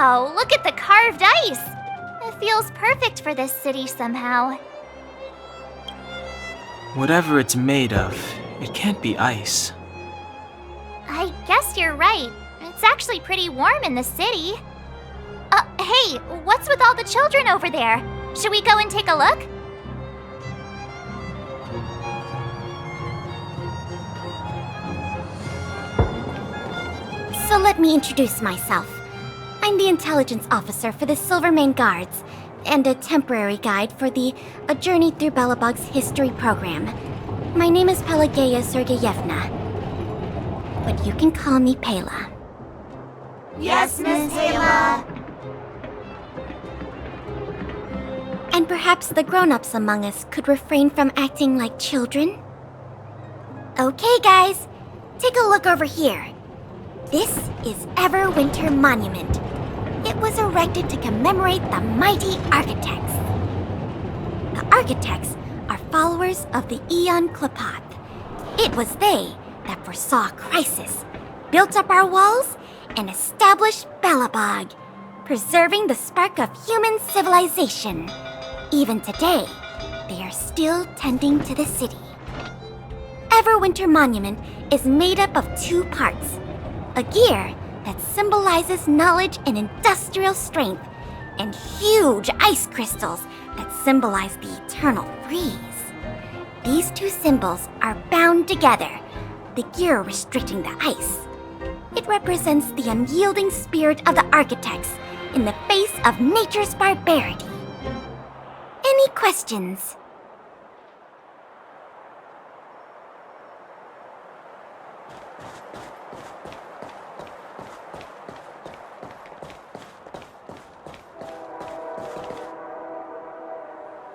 Wow, look at the carved ice! It feels perfect for this city somehow. Whatever it's made of, it can't be ice. I guess you're right. It's actually pretty warm in the city. Hey, what's with all the children over there? Should we go and take a look? So let me introduce myself. I'm the intelligence officer for the Silvermane Guards, and a temporary guide for the A Journey Through Belobog's history program. My name is Pelageya Sergeyevna, but you can call me Pela. Yes, Miss Pela. And perhaps the grown-ups among us could refrain from acting like children? Okay, guys, take a look over here. This is Everwinter Monument. It was erected to commemorate the mighty architects. The architects are followers of the Aeon Klapath. It was they that foresaw crisis, built up our walls, and established Belobog, preserving the spark of human civilization. Even today, they are still tending to the city. Everwinter Monument is made up of 2 parts. A gear that symbolizes knowledge and industrial strength, and huge ice crystals that symbolize the eternal freeze. These 2 symbols are bound together, the gear restricting the ice. It represents the unyielding spirit of the architects in the face of nature's barbarity. Any questions?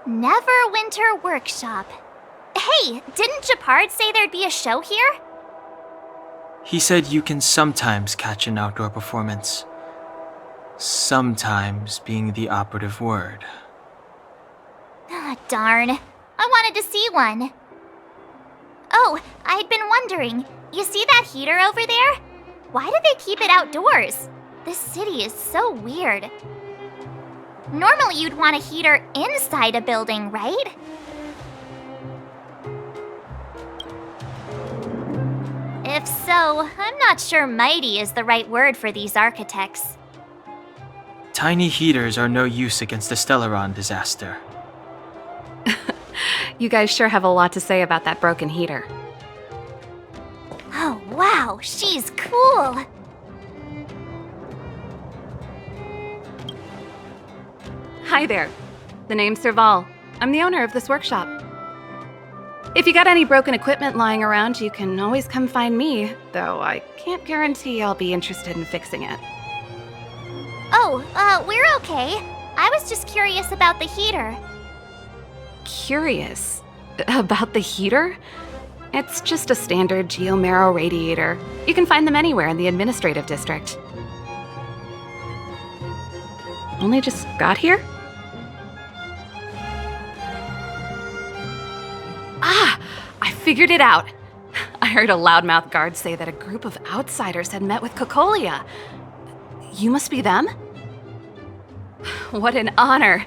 Neverwinter Workshop. Hey, didn't Japard say there'd be a show here? He said you can sometimes catch an outdoor performance. Sometimes being the operative word. Ah, darn. I wanted to see one. Oh, I'd been wondering. You see that heater over there? Why do they keep it outdoors? This city is so weird. Normally you'd want a heater inside a building, right? If so, I'm not sure mighty is the right word for these architects. Tiny heaters are no use against the Stellaron disaster. You guys sure have a lot to say about that broken heater. Oh, wow, she's cool. Hi there. The name's Serval. I'm the owner of this workshop. If you got any broken equipment lying around, you can always come find me, though I can't guarantee I'll be interested in fixing it. Oh, we're okay. I was just curious about the heater. Curious? About the heater? It's just a standard geomarrow radiator. You can find them anywhere in the administrative district. Only just got here? Ah! I figured it out! I heard a loudmouth guard say that a group of outsiders had met with Cocolia. You must be them? What an honor!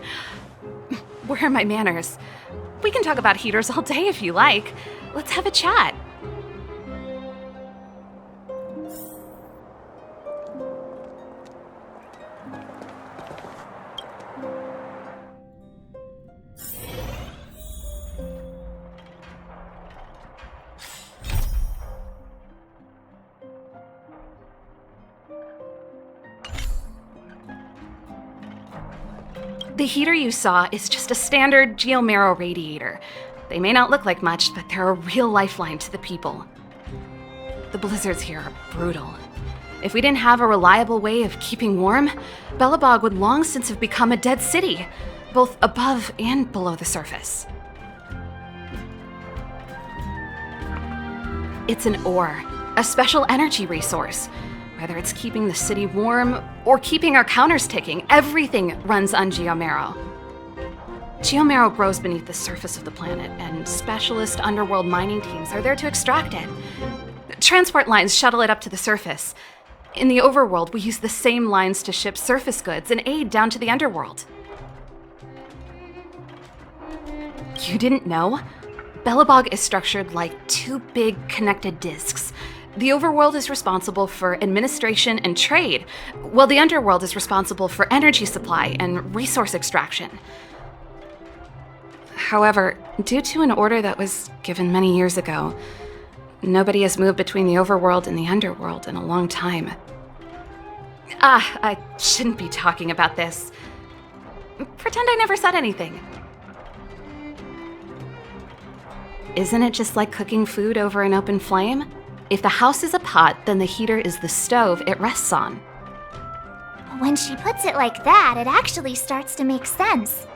Where are my manners? We can talk about heaters all day if you like. Let's have a chat. The heater you saw is just a standard geomarrow radiator. They may not look like much, but they're a real lifeline to the people. The blizzards here are brutal. If we didn't have a reliable way of keeping warm, Belobog would long since have become a dead city, both above and below the surface. It's an ore, a special energy resource. Whether it's keeping the city warm or keeping our counters ticking, everything runs on geomarrow. Geomarrow grows beneath the surface of the planet, and specialist underworld mining teams are there to extract it. Transport lines shuttle it up to the surface. In the overworld, we use the same lines to ship surface goods and aid down to the underworld. You didn't know? Belobog is structured like two big connected discs. The overworld is responsible for administration and trade, while the underworld is responsible for energy supply and resource extraction. However, due to an order that was given many years ago, nobody has moved between the overworld and the underworld in a long time. I shouldn't be talking about this. Pretend I never said anything. Isn't it just like cooking food over an open flame? If the house is a pot, then the heater is the stove it rests on. When she puts it like that, it actually starts to make sense.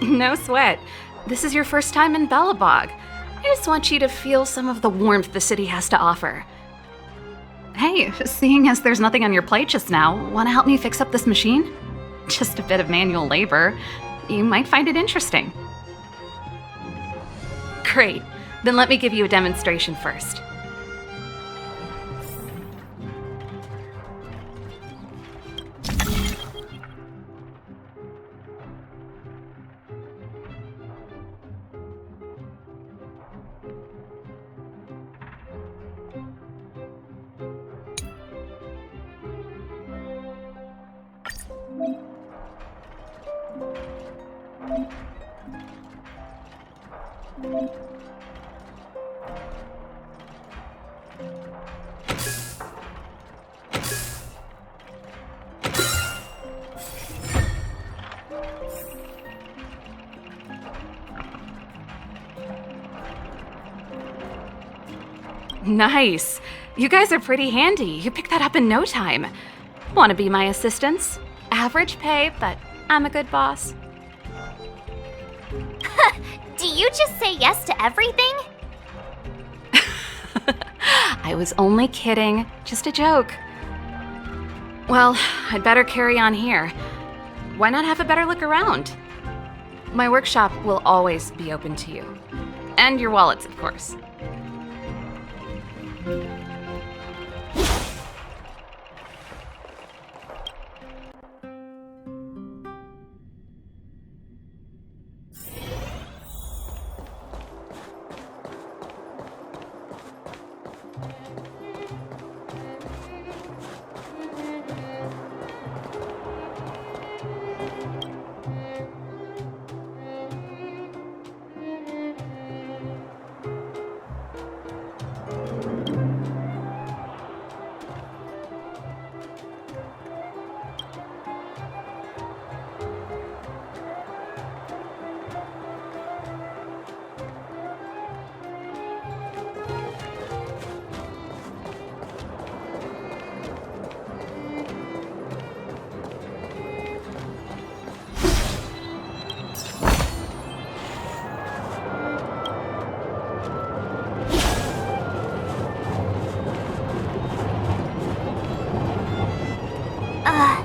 No sweat. This is your first time in Belobog. I just want you to feel some of the warmth the city has to offer. Hey, seeing as there's nothing on your plate just now, want to help me fix up this machine? Just a bit of manual labor. You might find it interesting. Great. Then let me give you a demonstration first. Nice. You guys are pretty handy. You picked that up in no time. Want to be my assistants? Average pay, but I'm a good boss. Do you just say yes to everything? I was only kidding. Just a joke. Well, I'd better carry on here. Why not have a better look around? My workshop will always be open to you. And your wallets, of course.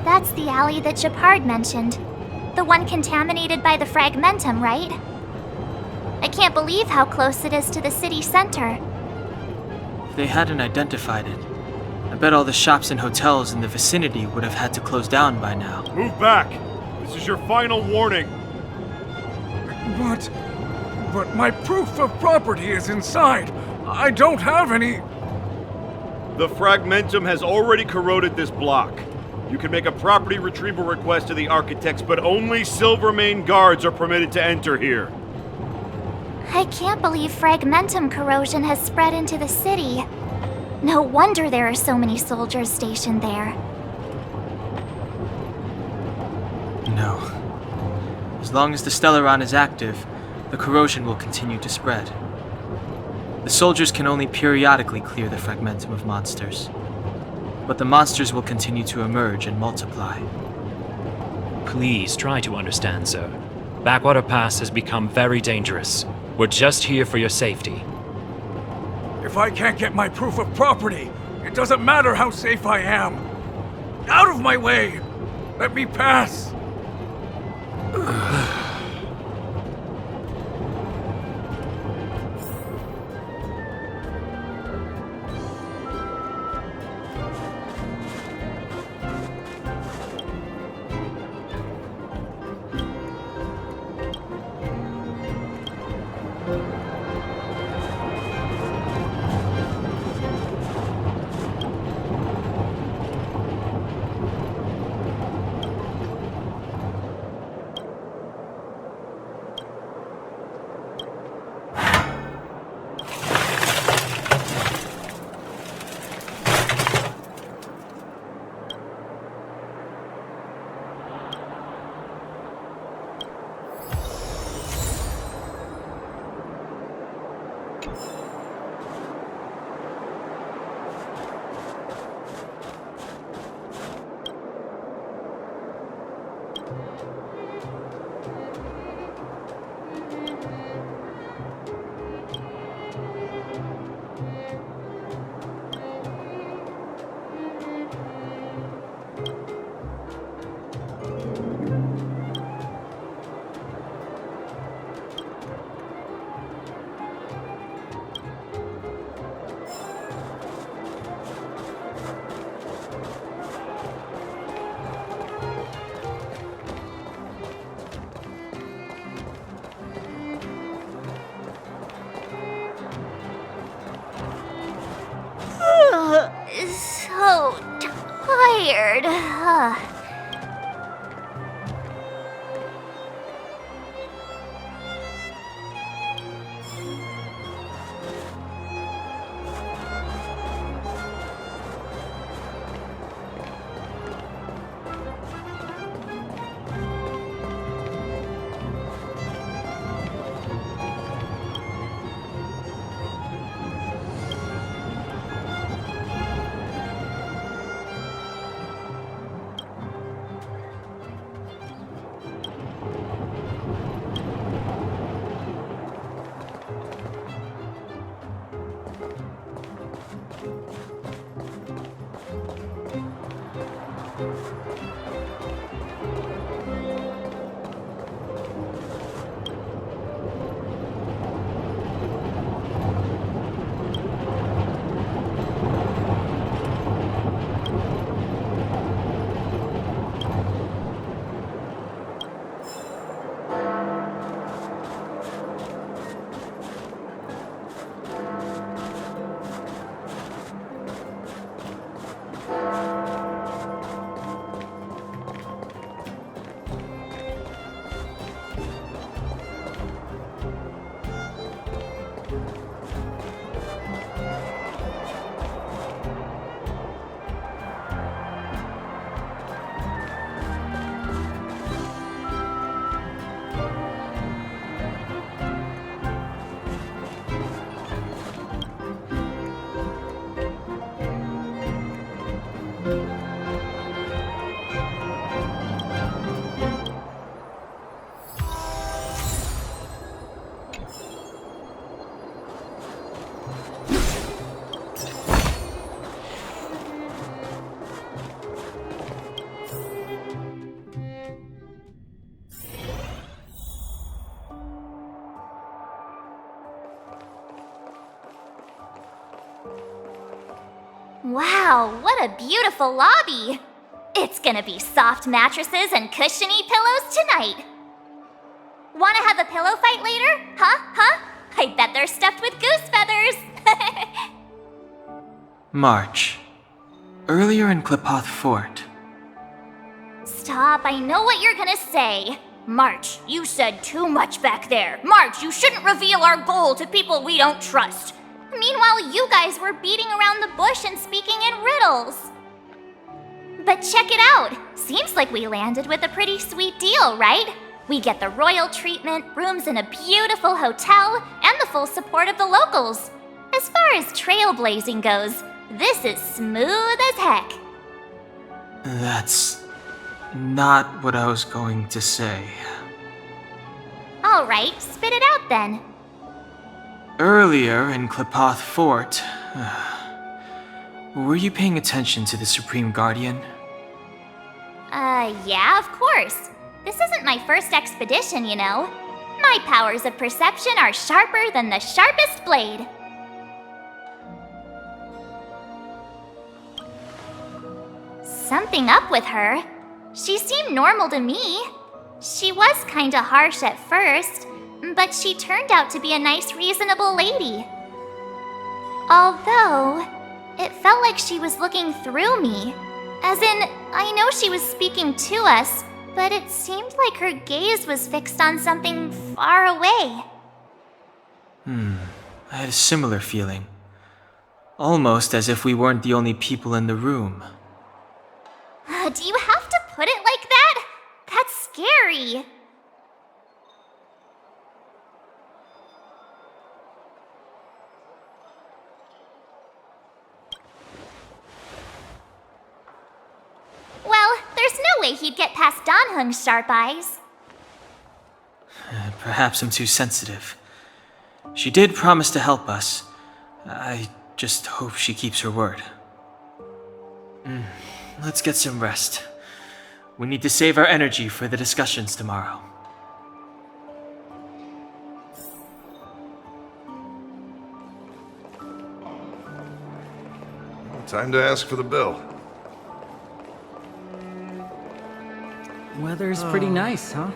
That's the alley that Japard mentioned. The one contaminated by the fragmentum, right? I can't believe how close it is to the city center. If they hadn't identified it, I bet all the shops and hotels in the vicinity would have had to close down by now. Move back! This is your final warning. But my proof of property is inside. I don't have any... The fragmentum has already corroded this block. You can make a property retrieval request to the architects, but only Silvermane guards are permitted to enter here. I can't believe fragmentum corrosion has spread into the city. No wonder there are so many soldiers stationed there. No. As long as the Stellaron is active, the corrosion will continue to spread. The soldiers can only periodically clear the fragmentum of monsters. But the monsters will continue to emerge and multiply. Please try to understand, sir. Backwater Pass has become very dangerous. We're just here for your safety. If I can't get my proof of property, it doesn't matter how safe I am. Out of my way! Let me pass! So tired. Wow, what a beautiful lobby! It's gonna be soft mattresses and cushiony pillows tonight. Wanna have a pillow fight later? Huh? I bet they're stuffed with goose feathers! March. Earlier in Klipoth Fort. Stop, I know what you're gonna say. March, you said too much back there. March, you shouldn't reveal our goal to people we don't trust. Meanwhile, you guys were beating around the bush and speaking in riddles. But check it out. Seems like we landed with a pretty sweet deal, right? We get the royal treatment, rooms in a beautiful hotel, and the full support of the locals. As far as trailblazing goes, this is smooth as heck. That's not what I was going to say. All right, spit it out then. Earlier in Klipoth Fort, were you paying attention to the Supreme Guardian? Yeah, of course. This isn't my first expedition, you know. My powers of perception are sharper than the sharpest blade. Something up with her. She seemed normal to me. She was kinda harsh at first, but she turned out to be a nice, reasonable lady. Although, it felt like she was looking through me. As in, I know she was speaking to us, but it seemed like her gaze was fixed on something far away. I had a similar feeling. Almost as if we weren't the only people in the room. Do you have to put it like that? That's scary. Well, there's no way way he'd get past Danheng's sharp eyes. Perhaps I'm too sensitive. She did promise to help us. I just hope she keeps her word. Let's get some rest. We need to save our energy for the discussions tomorrow. Time to ask for the bill. Weather's pretty nice, huh?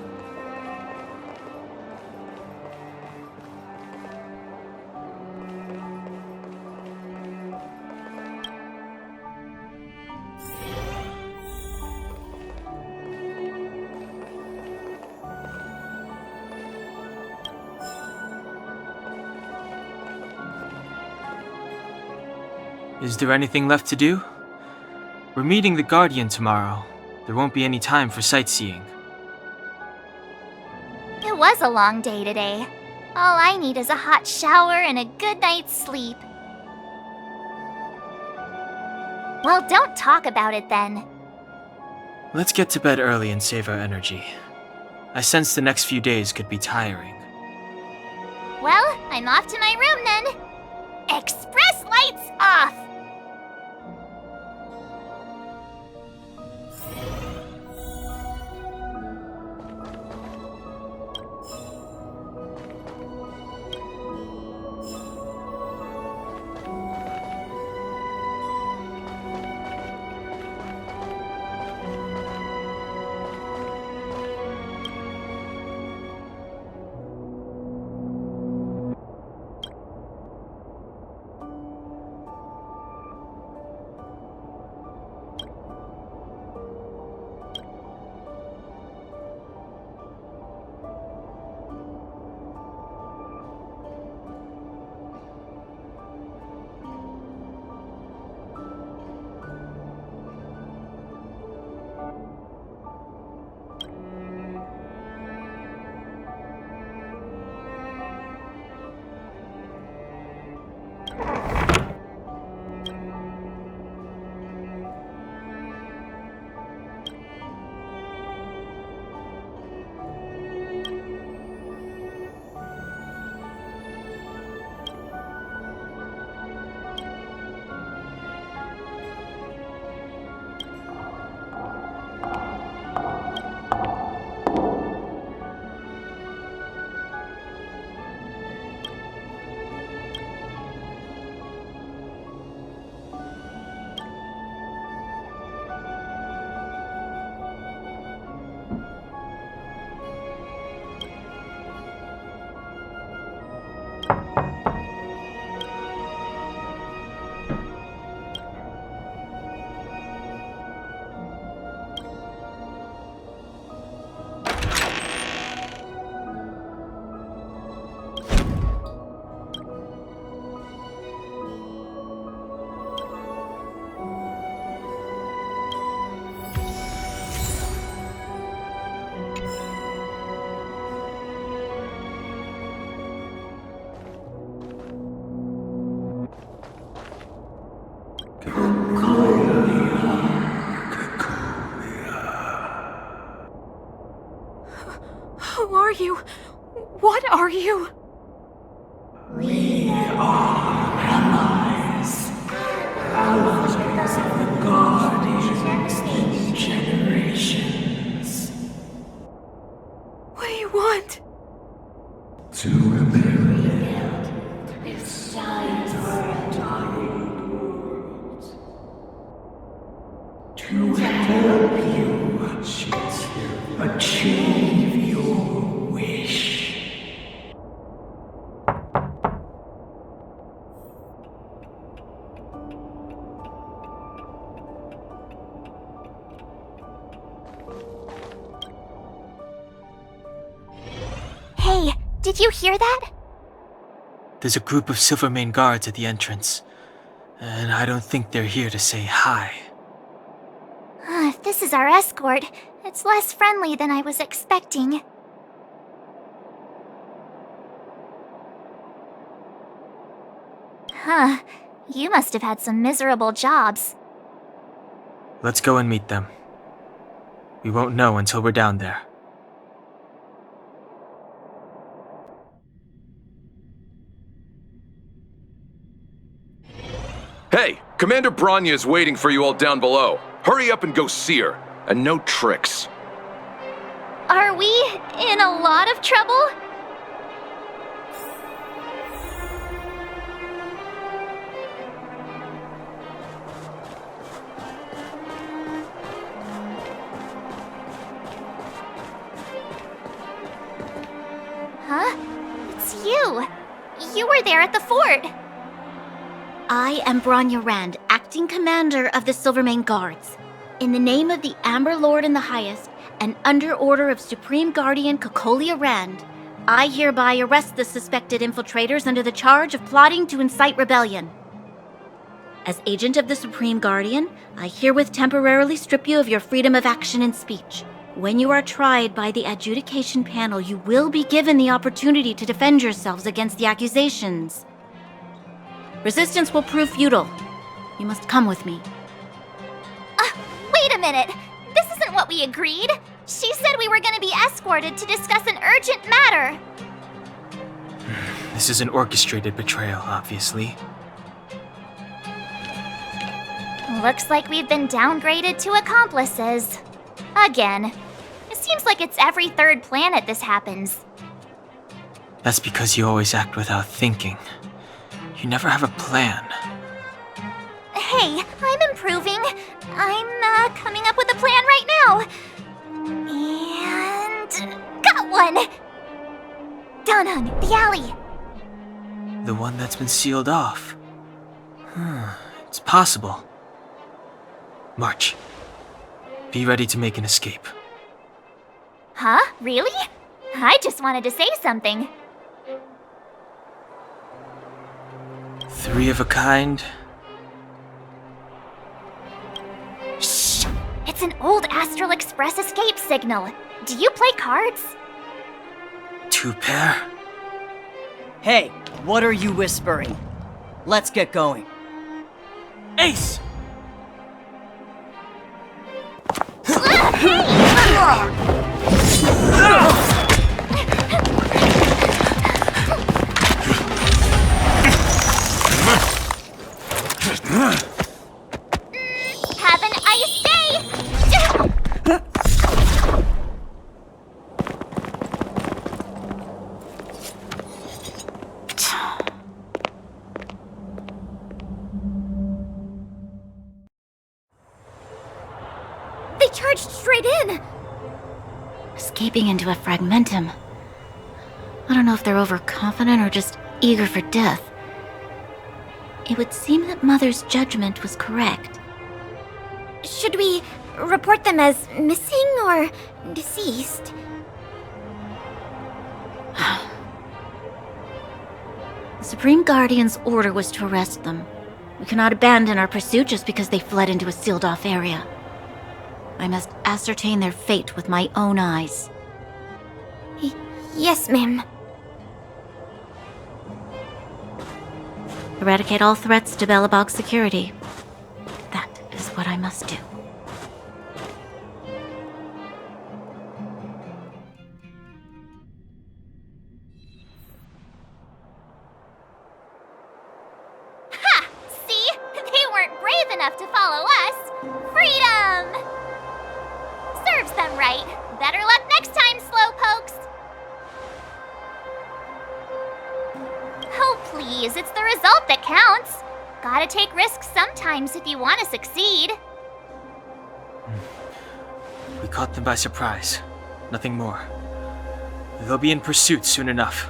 Is there anything left to do? We're meeting the Guardian tomorrow. There won't be any time for sightseeing. It was a long day today. All I need is a hot shower and a good night's sleep. Well, don't talk about it then. Let's get to bed early and save our energy. I sense the next few days could be tiring. Well, I'm off to my room then. Express lights off! Who are you? What are you? We are allies. Allies of the Guardians in generations. What do you want? To rebuild its dying world. To help you achieve your wish. Hey, did you hear that? There's a group of Silvermane guards at the entrance, and I don't think they're here to say hi. If this is our escort, it's less friendly than I was expecting. Huh, you must have had some miserable jobs. Let's go and meet them. We won't know until we're down there. Hey, Commander Bronya is waiting for you all down below. Hurry up and go see her. And no tricks. Are we in a lot of trouble? Huh? It's you. You were there at the fort. I am Bronya Rand, acting commander of the Silvermane Guards. In the name of the Amber Lord in the Highest, and under order of Supreme Guardian Cocolia Rand, I hereby arrest the suspected infiltrators under the charge of plotting to incite rebellion. As agent of the Supreme Guardian, I herewith temporarily strip you of your freedom of action and speech. When you are tried by the adjudication panel, you will be given the opportunity to defend yourselves against the accusations. Resistance will prove futile. You must come with me. Wait a minute. This isn't what we agreed. She said we were going to be escorted to discuss an urgent matter. This is an orchestrated betrayal, obviously. Looks like we've been downgraded to accomplices. Again. It seems like it's every third planet this happens. That's because you always act without thinking. You never have a plan. Hey, I'm improving. I'm coming up with a plan right now. And got one! Down the alley. The one that's been sealed off. It's possible. March. Be ready to make an escape. Huh? Really? I just wanted to say something. 3 of a kind. Shh! It's an old Astral Express escape signal. Do you play cards? 2 pair. Hey, what are you whispering? Let's get going. Ace! Have an ice day! They charged straight in! Escaping into a fragmentum. I don't know if they're overconfident or just eager for death. It would seem that Mother's judgment was correct. Should we report them as missing or deceased? The Supreme Guardian's order was to arrest them. We cannot abandon our pursuit just because they fled into a sealed-off area. I must ascertain their fate with my own eyes. Yes, ma'am. Eradicate all threats to Belobog's security. That is what I must do. Ha! See? They weren't brave enough to follow us. Freedom! Serves them right. Better luck next time, slowpokes. Oh, please, it's the result that counts. Gotta take risks sometimes if you want to succeed. We caught them by surprise. Nothing more. They'll be in pursuit soon enough.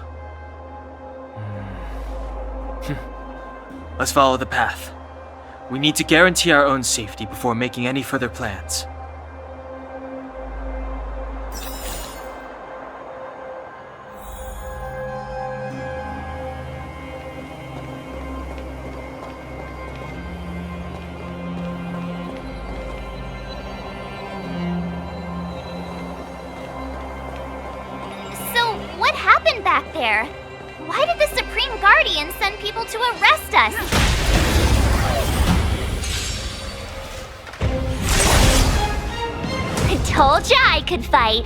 Let's follow the path. We need to guarantee our own safety before making any further plans. Back there. Why did the Supreme Guardian send people to arrest us? Told ya I could fight.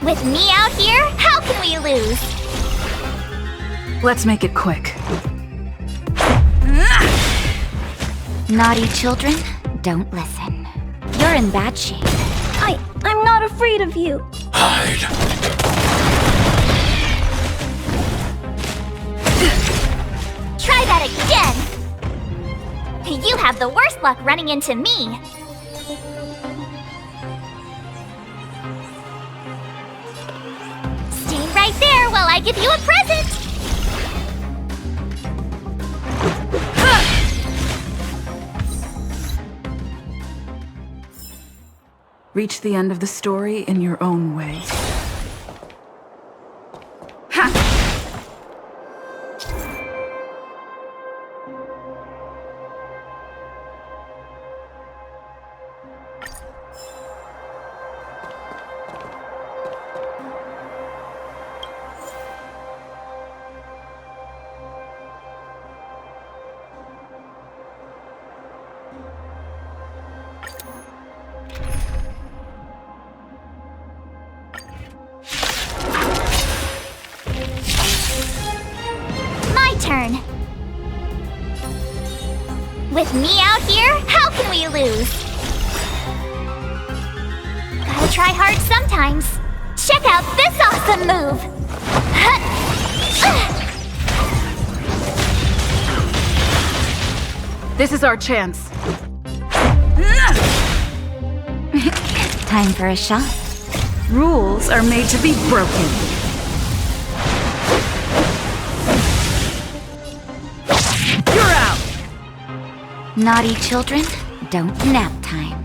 With me out here, how can we lose? Let's make it quick. Naughty children, don't listen. You're in bad shape. I'm not afraid of you. Hide. Try that again! You have the worst luck running into me. Stay right there while I give you a present! Reach the end of the story in your own way. Turn. With me out here, how can we lose? Gotta try hard sometimes. Check out this awesome move! This is our chance. Time for a shot. Rules are made to be broken. Naughty children, don't nap time.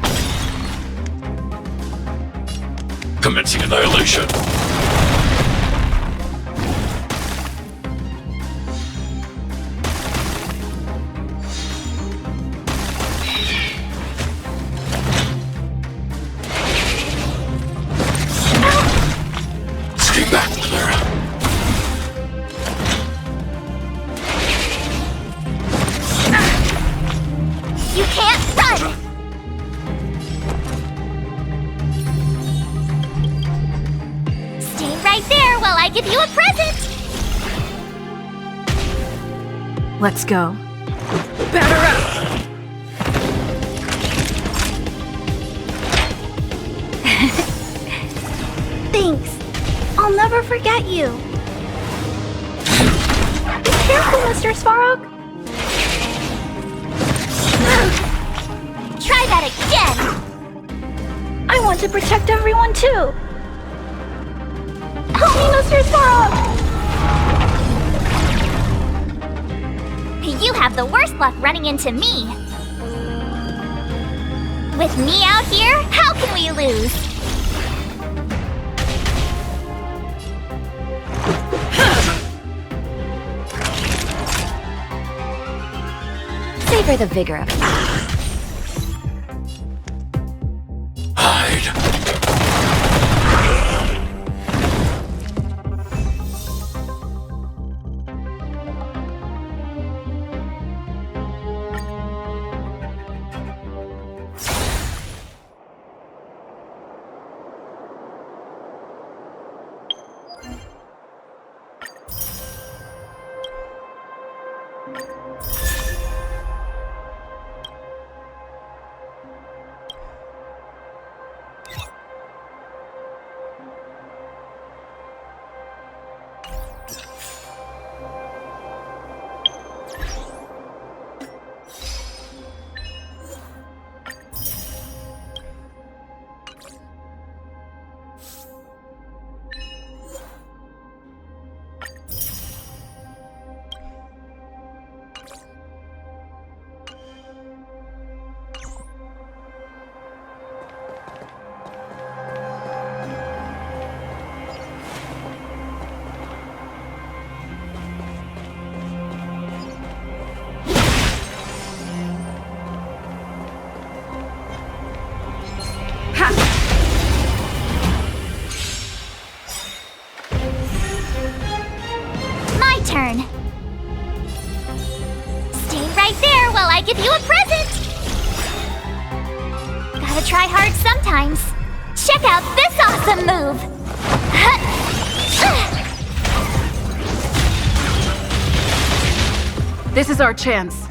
Commencing annihilation. Stay back, Clara. You can't run! Stay right there while I give you a present! Let's go. Batter up! Thanks. I'll never forget you. Be careful, Mr. Svarog. Try that again! I want to protect everyone too. Help me, Mr. Svarog! You have the worst luck running into me. With me out here, how can we lose? Savor the vigor of it. Hide. Turn. Stay right there while I give you a present! Gotta times. Check out this awesome move! This is our chance.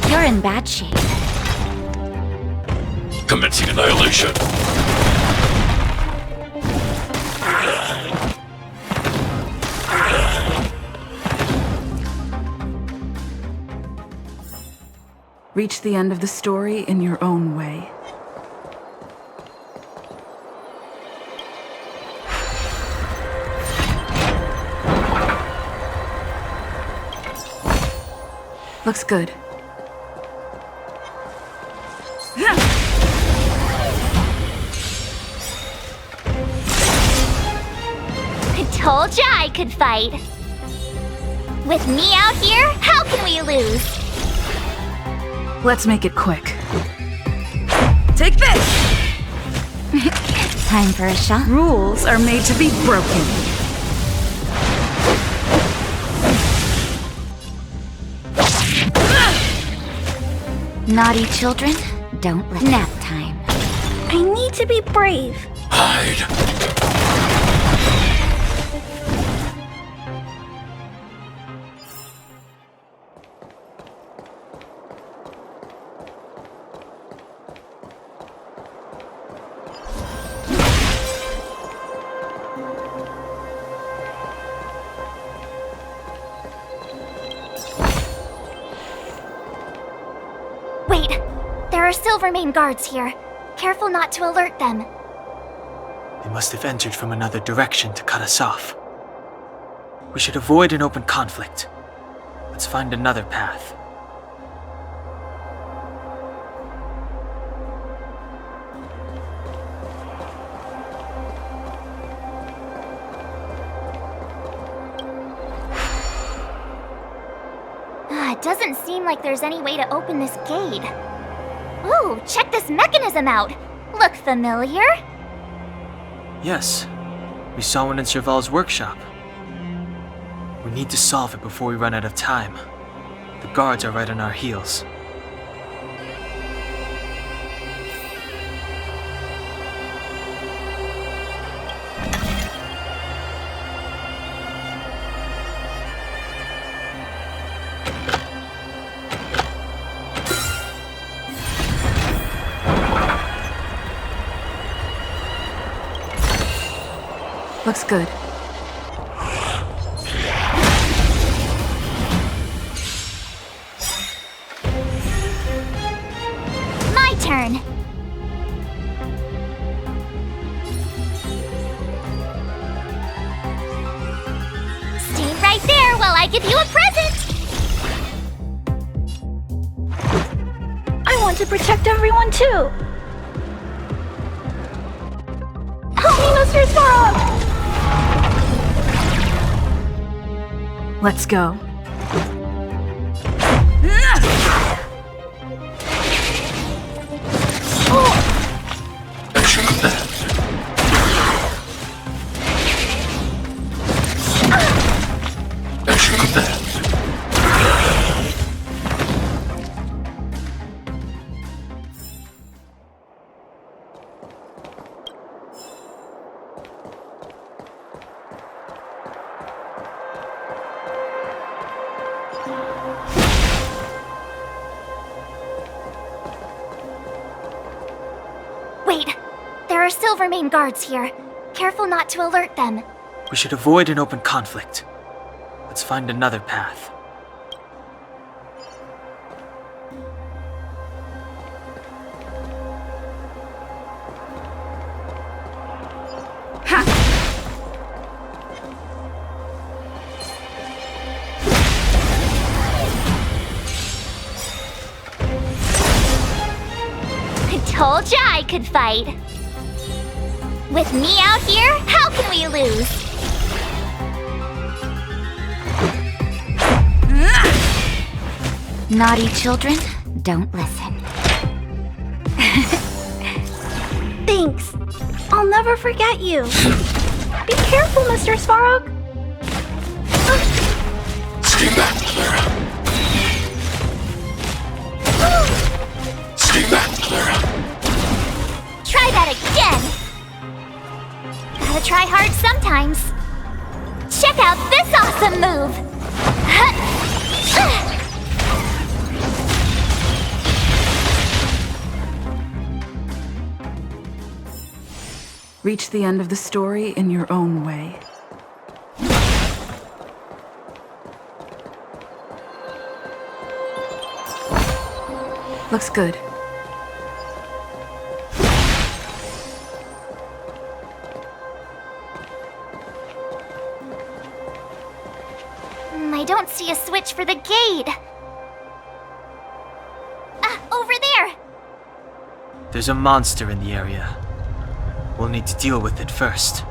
You're in bad shape. Commencing annihilation. Reach the end of the story in your own way. Looks good. I told ya I could fight. With me out here, how can we lose? Let's make it quick. Take this! Time for a shot. Rules are made to be broken. Naughty children, don't let nap time. I need to be brave. Hide. Wait, there are Silvermane guards here. Careful not to alert them. They must have entered from another direction to cut us off. We should avoid an open conflict. Let's find another path. It doesn't seem like there's any way to open this gate. Ooh, check this mechanism out! Look familiar? Yes, we saw one in Serval's workshop. We need to solve it before we run out of time. The guards are right on our heels. Looks good. My turn! Stay right there while I give you a present! I want to protect everyone too. Help me, Mr. Sparrow! Let's go. Wait, there are Silvermane guards here. Careful not to alert them. We should avoid an open conflict. Let's find another path. Told ya I could fight. With me out here, how can we lose? Naughty children, don't listen. Thanks. I'll never forget you. Be careful, Mr. Svarog. Stay back, Clara. try hard sometimes. Check out this awesome move! Reach the end of the story in your own way. Looks good. I don't see a switch for the gate. Over there! There's a monster in the area. We'll need to deal with it first.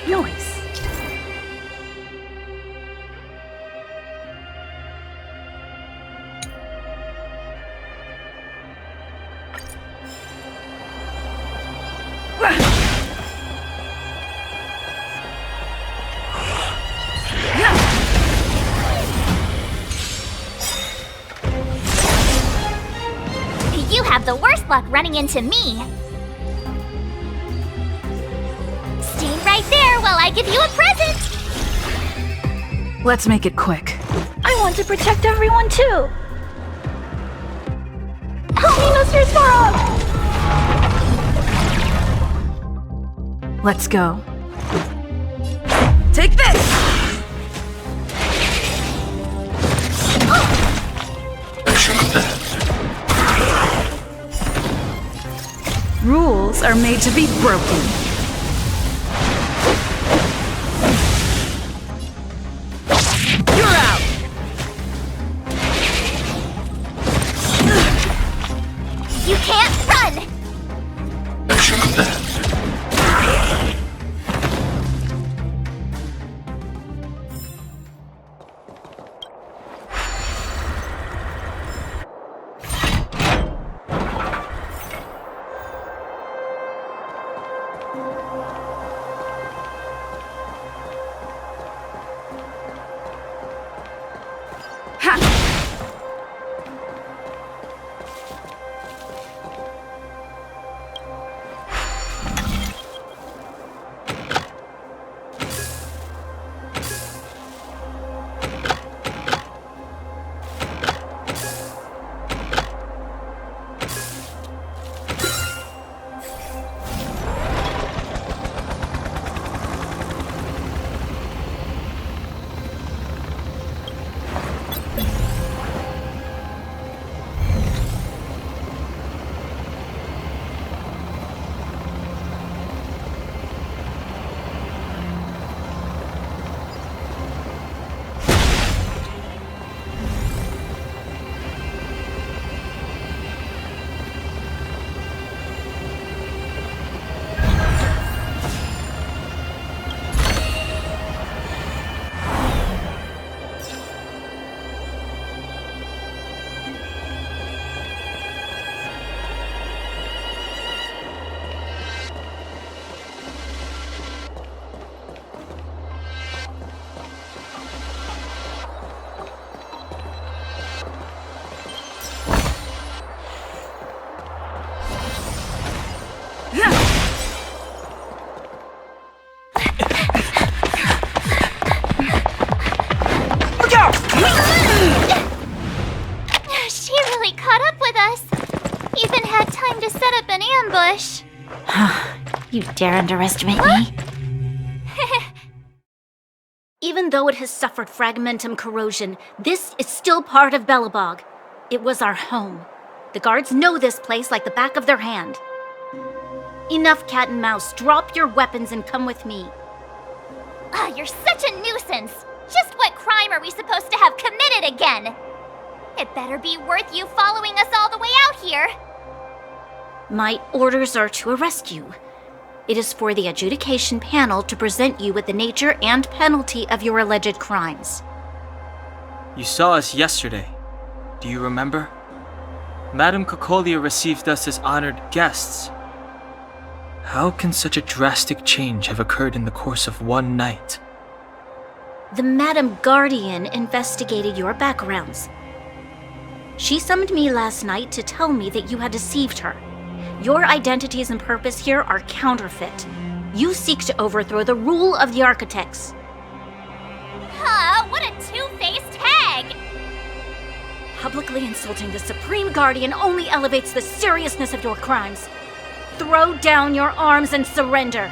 Noise. You have the worst luck running into me. Stay right there while I give you a present! Let's make it quick. I want to protect everyone too! Help me, Mr. Svarog! Let's go. Take this! Rules are made to be broken. You're out! You can't run! She really caught up with us. Even had time to set up an ambush. You dare underestimate me? Even though it has suffered fragmentum corrosion, this is still part of Belobog. It was our home. The guards know this place like the back of their hand. Enough cat and mouse. Drop your weapons and come with me. You're such a nuisance. Just what crime are we supposed to have committed again? It better be worth you following us all the way out here. My orders are to arrest you. It is for the adjudication panel to present you with the nature and penalty of your alleged crimes. You saw us yesterday. Do you remember? Madame Cocolia received us as honored guests. How can such a drastic change have occurred in the course of one night? The Madam Guardian investigated your backgrounds. She summoned me last night to tell me that you had deceived her. Your identities and purpose here are counterfeit. You seek to overthrow the rule of the architects. Huh, what a two-faced hag! Publicly insulting the Supreme Guardian only elevates the seriousness of your crimes. Throw down your arms and surrender.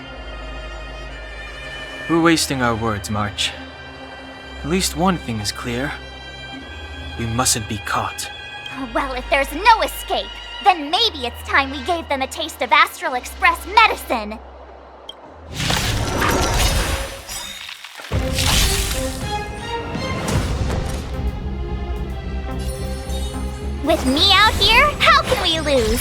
We're wasting our words, March. At least one thing is clear. We mustn't be caught. Well, if there's no escape, then maybe it's time we gave them a taste of Astral Express medicine. With me out here, how can we lose?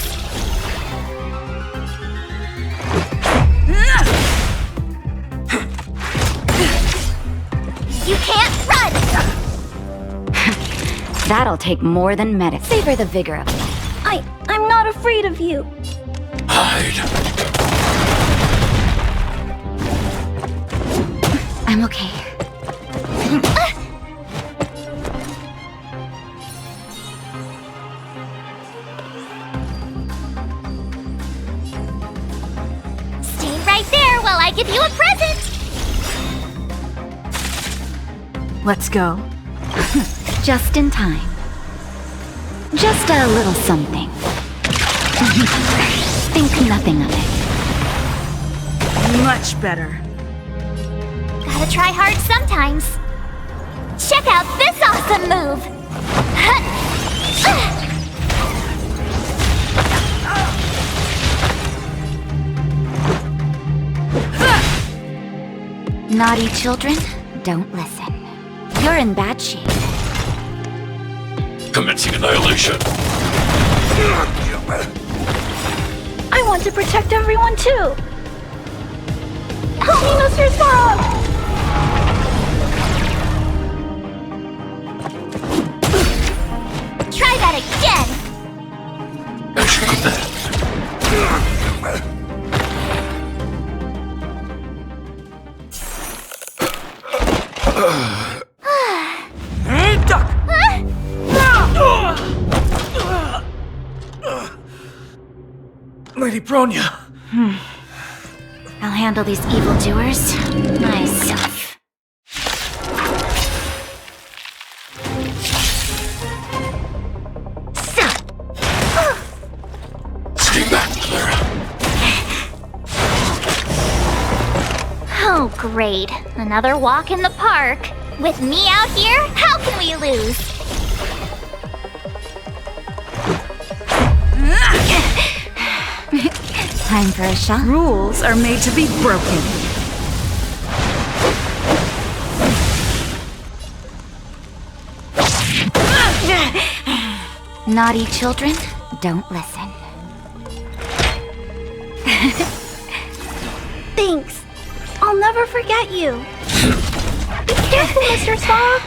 You can't run! That'll take more than medicine. Savor the vigor of it. I'm not afraid of you. Hide. I'm okay. Stay right there while I give you a present! Let's go. Just in time. Just a little something. Think nothing of it. Much better. Gotta try hard sometimes. Check out this awesome move! Naughty children, don't listen. You're in bad shape. Commencing annihilation. I want to protect everyone too. Help me, Mr. Sparrow! Try that again! As you command. Duck! Lady Bronya! I'll handle these evildoers myself. Stay back, Clara. Oh, great. Another walk in the park. With me out here, how can we lose? Time for a shot. Rules are made to be broken. Naughty children, don't listen. Thanks. I'll never forget you. Be careful, Mr. Sparrow.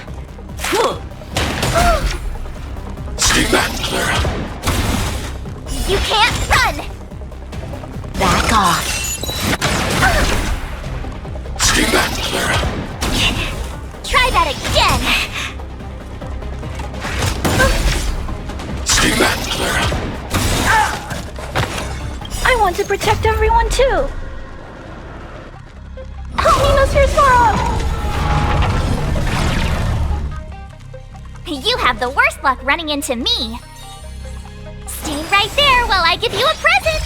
Stay back, Clara. You can't run! Back off. Stay back, Clara. Try that again! Stay back, Clara. I want to protect everyone too. Help me, Mr. Sparrow! You have the worst luck running into me. Stay right there while I give you a present!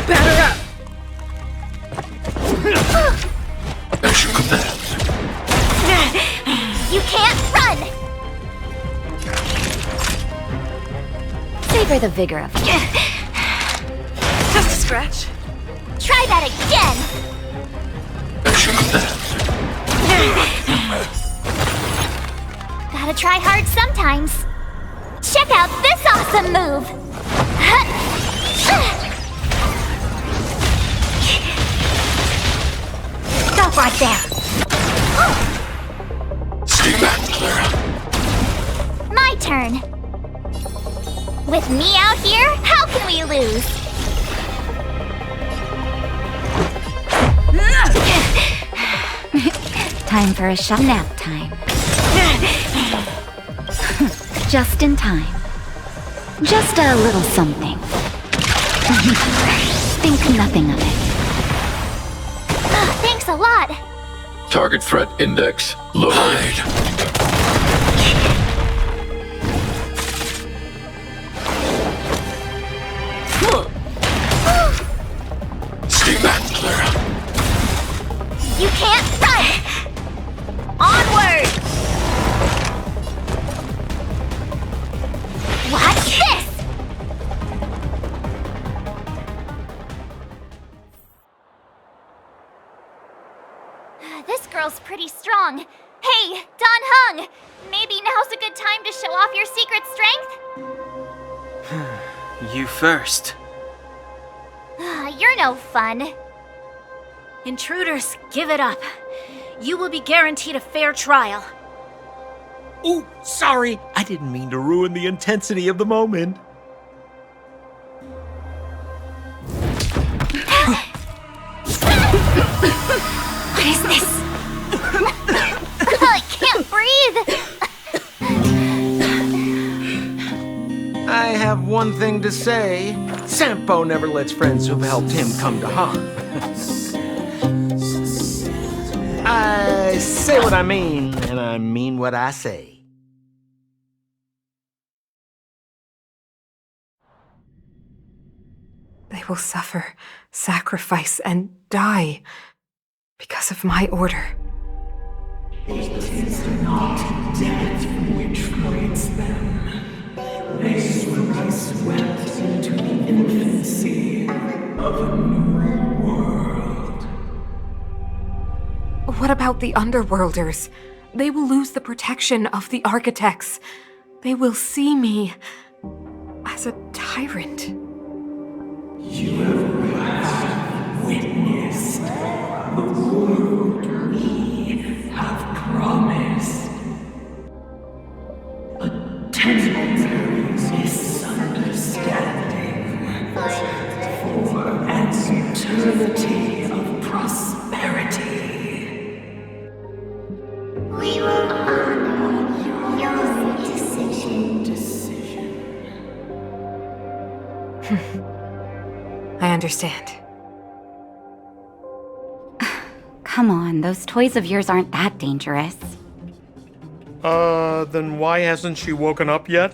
Batter up! As you command. You can't run! Savor the vigor of it. Just a scratch. Try that again! As you command. Gotta try hard sometimes. Check Check out this awesome move! Stop right there! Stay back, Clara. My turn. With me out here, how can we lose? Time for a shot nap time. Just in time. Just a little something. Think nothing of it. Thanks a lot. Target threat index lowered. Stay back, Clara. You can't run! Onward! Watch this! This girl's pretty strong. Hey, Don Hung! Maybe now's a good time to show off your secret strength? You first. You're no fun. Intruders, give it up. You will be guaranteed a fair trial. Ooh, sorry. I didn't mean to ruin the intensity of the moment. What is this? I can't breathe! I have one thing to say. Sampo never lets friends who've helped him come to harm. I say what I mean, and I mean what I say. They will suffer, sacrifice, and die because of my order. It is not death which creates them. They will be swept into the infancy of a new world. What about the Underworlders? They will lose the protection of the Architects. They will see me as a tyrant. You have witnessed the world we have promised. A temporary misunderstanding for an eternity of prosperity. We will honor your decision. I understand. Come on, those toys of yours aren't that dangerous. Then why hasn't she woken up yet?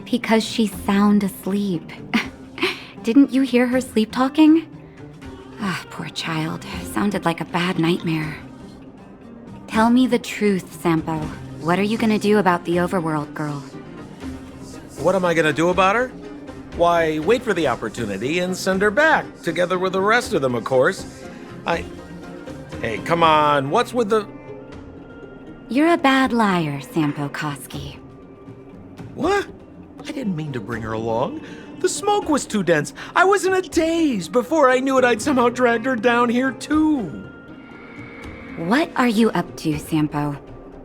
Because she's sound asleep. Didn't you hear her sleep talking? Ah, poor child. Sounded like a bad nightmare. Tell me the truth, Sampo. What are you gonna do about the Overworld girl? What am I gonna do about her? Why, wait for the opportunity and send her back, together with the rest of them, of course. Hey, come on, what's with the... You're a bad liar, Sampo Koski. What? I didn't mean to bring her along. The smoke was too dense. I was in a daze. Before I knew it, I'd somehow dragged her down here, too. What are you up to, Sampo?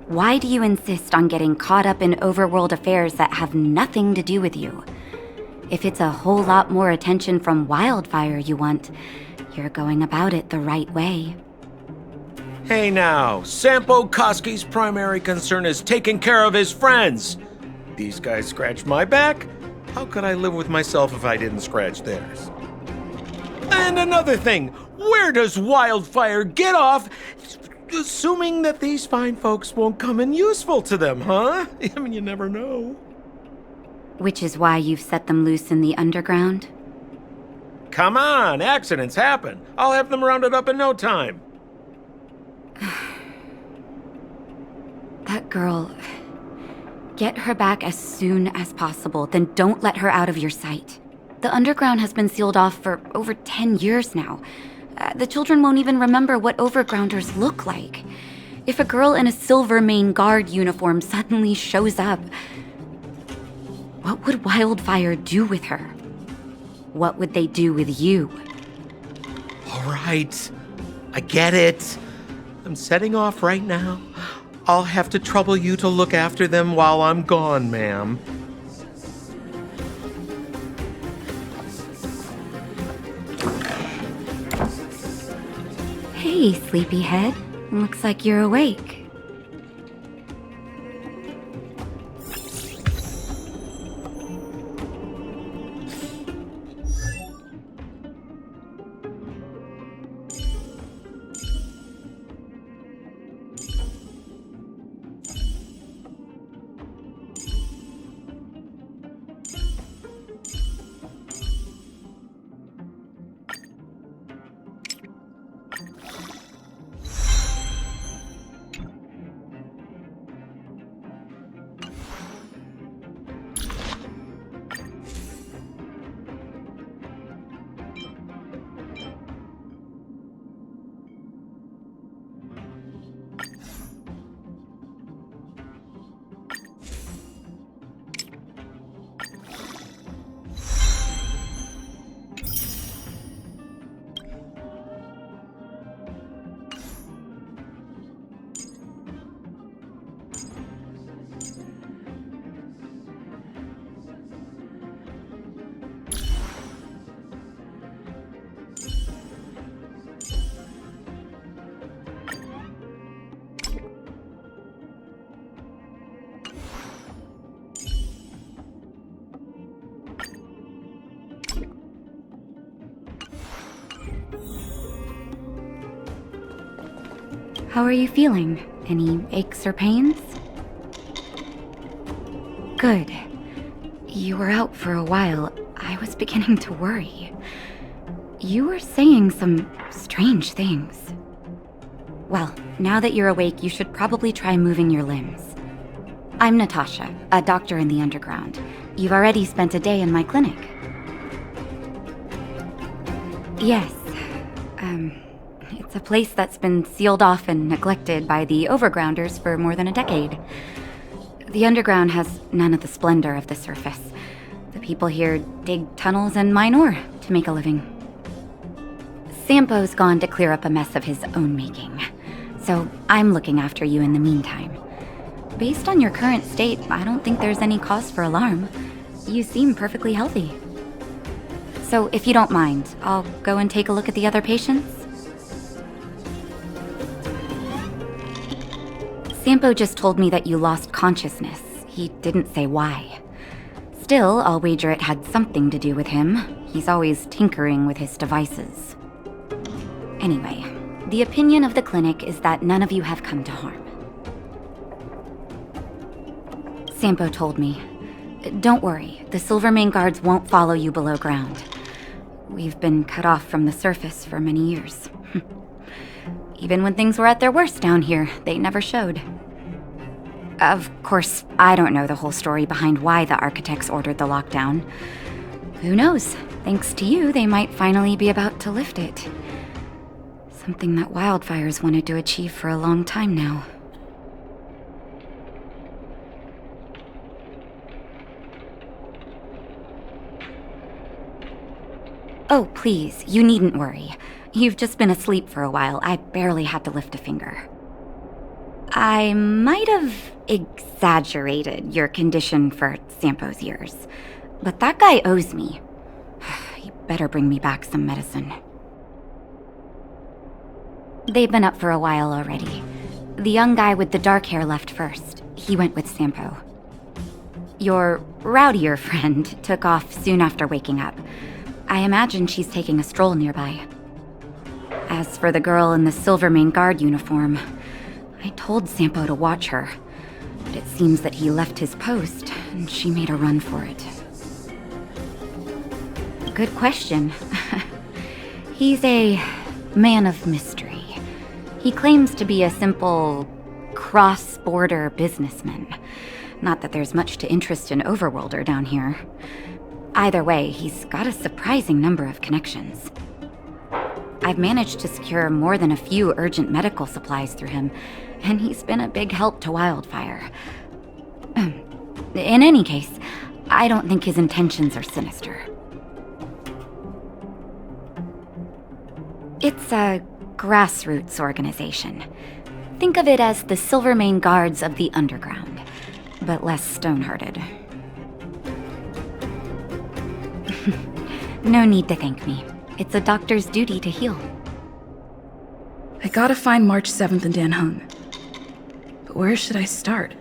Why do you insist on getting caught up in overworld affairs that have nothing to do with you? If it's a whole lot more attention from Wildfire you want, you're going about it the right way. Hey now, Sampo Koski's primary concern is taking care of his friends. These guys scratched my back. How could I live with myself if I didn't scratch theirs? And another thing, where does Wildfire get off assuming that these fine folks won't come in useful to them, huh? I mean, you never know. Which is why you've set them loose in the underground? Come on, accidents happen. I'll have them rounded up in no time. That girl... Get her back as soon as possible, then don't let her out of your sight. The underground has been sealed off for over 10 years now. The children won't even remember what overgrounders look like. If a girl in a Silver Mane Guard uniform suddenly shows up... What would Wildfire do with her? What would they do with you? All right. I get it. I'm setting off right now. I'll have to trouble you to look after them while I'm gone, ma'am. Hey, sleepyhead. Looks like you're awake. How are you feeling? Any aches or pains? Good. You were out for a while. I was beginning to worry. You were saying some strange things. Well, now that you're awake, you should probably try moving your limbs. I'm Natasha, a doctor in the underground. You've already spent a day in my clinic. Yes. It's a place that's been sealed off and neglected by the overgrounders for more than a decade. The underground has none of the splendor of the surface. The people here dig tunnels and mine ore to make a living. Sampo's gone to clear up a mess of his own making, so I'm looking after you in the meantime. Based on your current state, I don't think there's any cause for alarm. You seem perfectly healthy. So if you don't mind, I'll go and take a look at the other patients. Sampo just told me that you lost consciousness. He didn't say why. Still, I'll wager it had something to do with him. He's always tinkering with his devices. Anyway, the opinion of the clinic is that none of you have come to harm. Sampo told me. Don't worry, the Silvermane guards won't follow you below ground. We've been cut off from the surface for many years. Even when things were at their worst down here, they never showed. Of course, I don't know the whole story behind why the architects ordered the lockdown. Who knows? Thanks to you, they might finally be about to lift it. Something that Wildfire's wanted to achieve for a long time now. Oh, please, you needn't worry. You've just been asleep for a while. I barely had to lift a finger. I might have exaggerated your condition for Sampo's years, but that guy owes me. He better bring me back some medicine. They've been up for a while already. The young guy with the dark hair left first. He went with Sampo. Your rowdier friend took off soon after waking up. I imagine she's taking a stroll nearby. As for the girl in the Silvermane guard uniform, I told Sampo to watch her, but it seems that he left his post and she made a run for it. Good question. He's a man of mystery. He claims to be a simple cross-border businessman. Not that there's much to interest an overworlder down here. Either way, he's got a surprising number of connections. I've managed to secure more than a few urgent medical supplies through him, and he's been a big help to Wildfire. In any case, I don't think his intentions are sinister. It's a grassroots organization. Think of it as the Silvermane Guards of the Underground, but less stone-hearted. No need to thank me. It's a doctor's duty to heal. I gotta find March 7th and Dan Hung. But where should I start?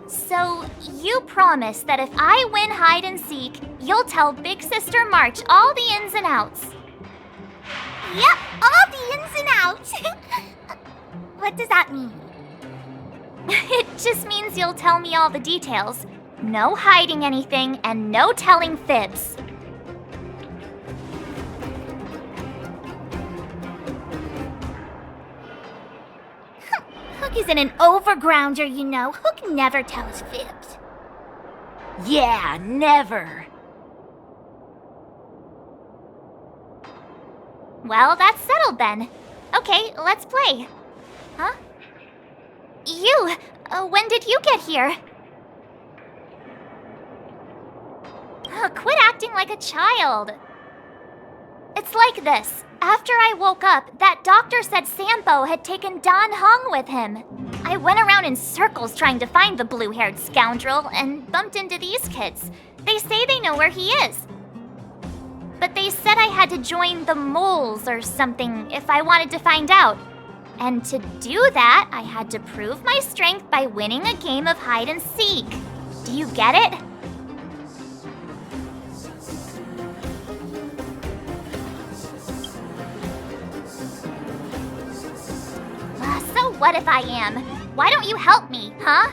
So, you promise that if I win hide and seek, you'll tell Big Sister March all the ins and outs. Yep, all the ins and outs. What does that mean? It just means you'll tell me all the details. No hiding anything and no telling fibs. Hook isn't an overgrounder, you know. Hook never tells fibs. Yeah, never. Well, that's settled then. Okay, let's play. Huh? You! When did you get here? Quit acting like a child. It's like this. After I woke up, that doctor said Sampo had taken Dan Hung with him. I went around in circles trying to find the blue-haired scoundrel and bumped into these kids. They say they know where he is. But they said I had to join the moles or something if I wanted to find out. And to do that, I had to prove my strength by winning a game of hide and seek. Do you get it? So what if I am? Why don't you help me, huh?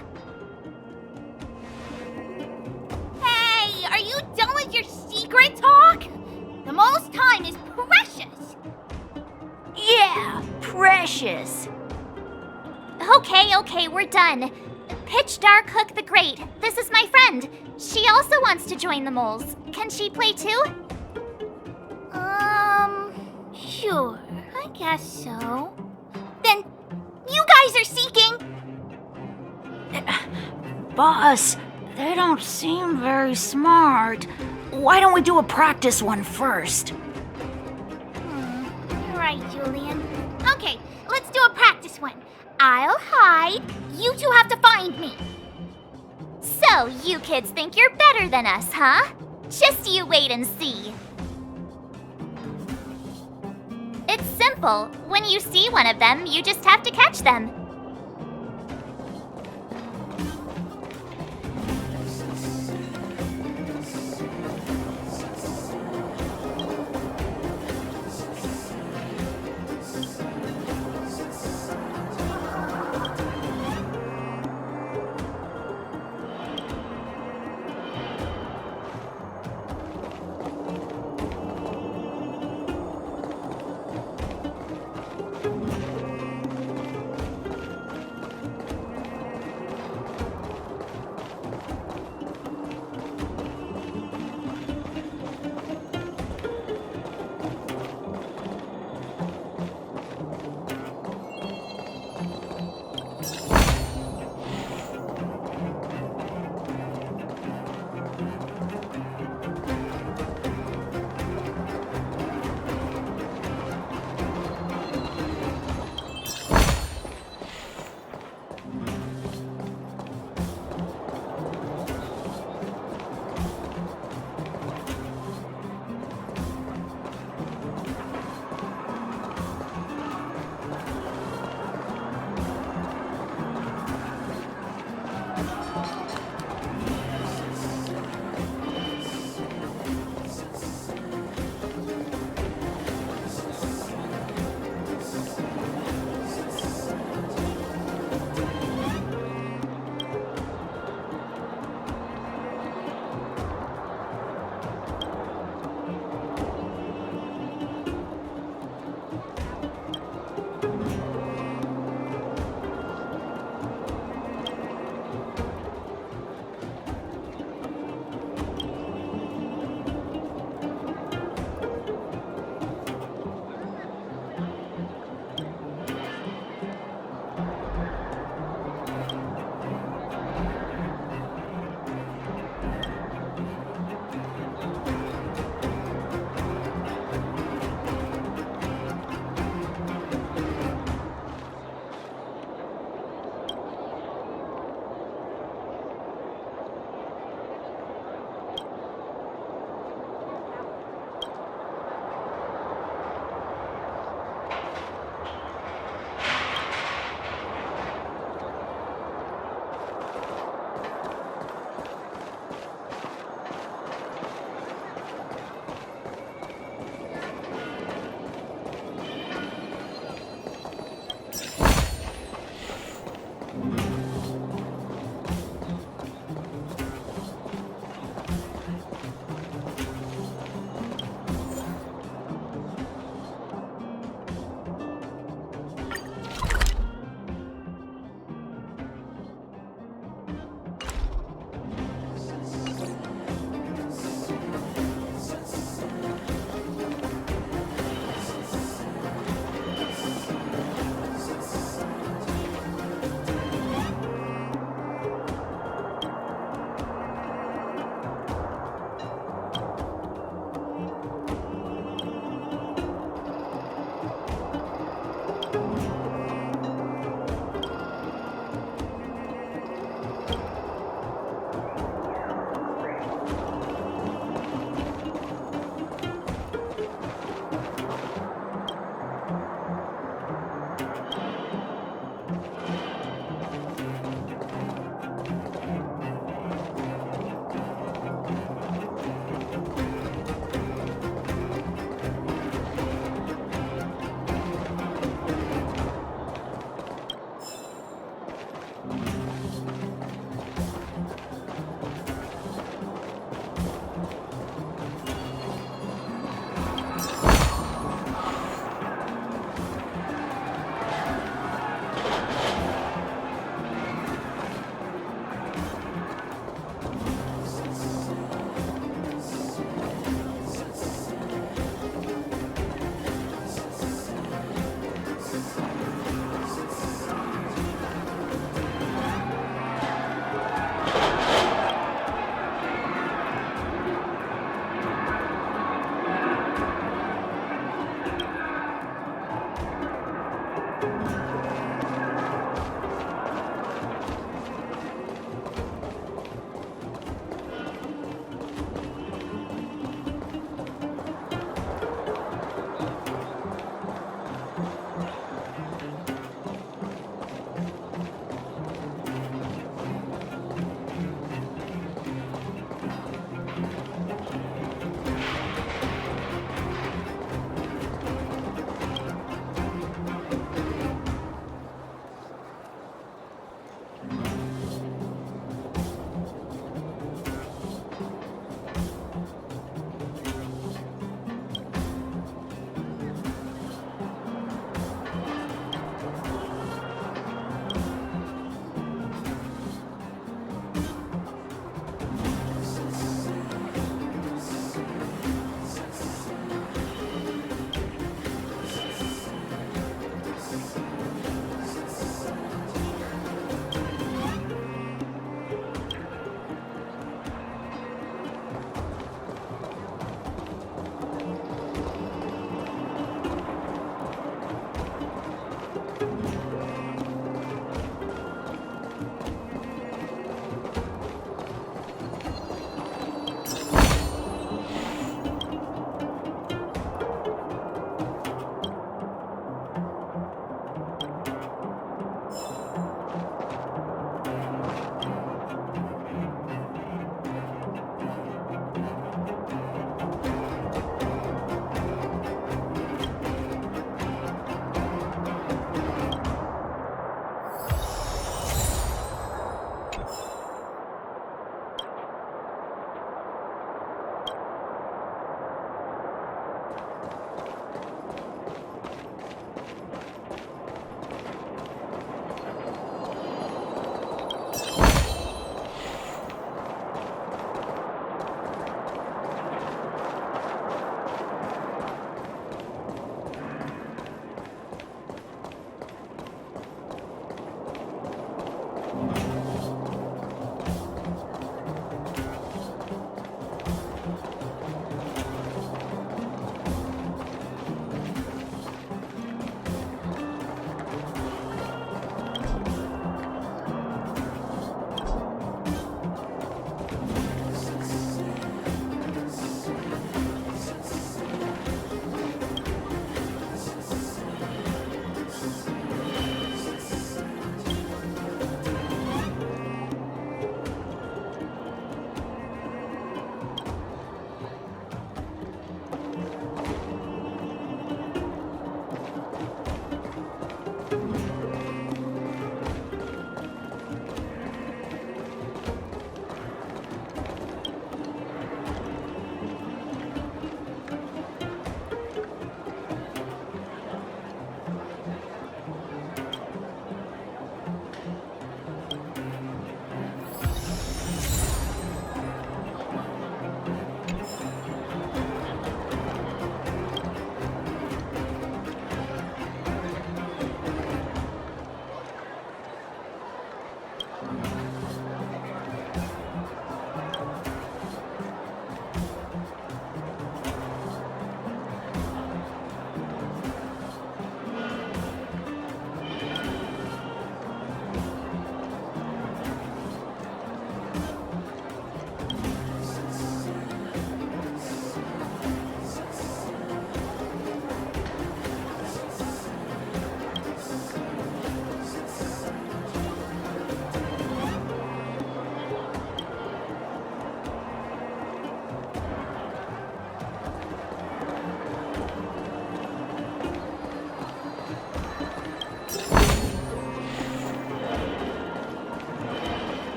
Hey, are you done with your secret talk? The most time is precious. Yeah, precious. Okay, we're done. Pitch Dark Hook the Great. This is my friend. She also wants to join the moles. Can she play too? Sure. I guess so. Then, you guys are seeking! Boss, they don't seem very smart. Why don't we do a practice one first? You're right, Julian. Okay, let's do a practice one. I'll hide. You two have to find me. So, you kids think you're better than us, huh? Just you wait and see. It's simple. When you see one of them, you just have to catch them.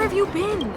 have you been?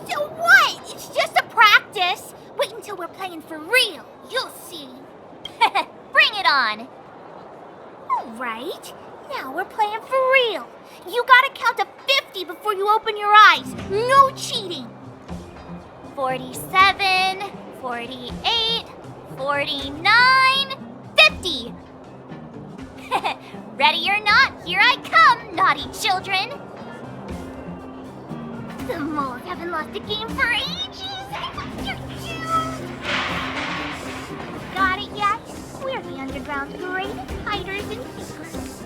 So what? It's just a practice. Wait until we're playing for real. You'll see. Bring it on. All right. Now we're playing for real. You gotta count to 50 before you open your eyes. No cheating. 47, 48, 49, 50. Ready or not, here I come, naughty children. The moles haven't lost a game for ages. Got it yet? We're the underground's greatest hiders and seekers.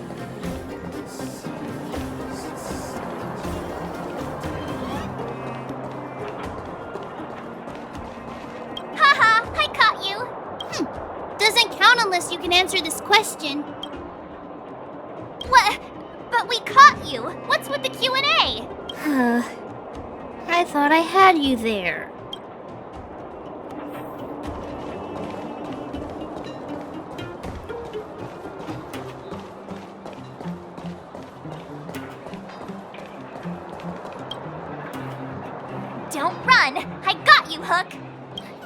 Haha, I caught you. Doesn't count unless you can answer this question. What? But we caught you. What's with the Q&A? I thought I had you there. Don't run! I got you, Hook!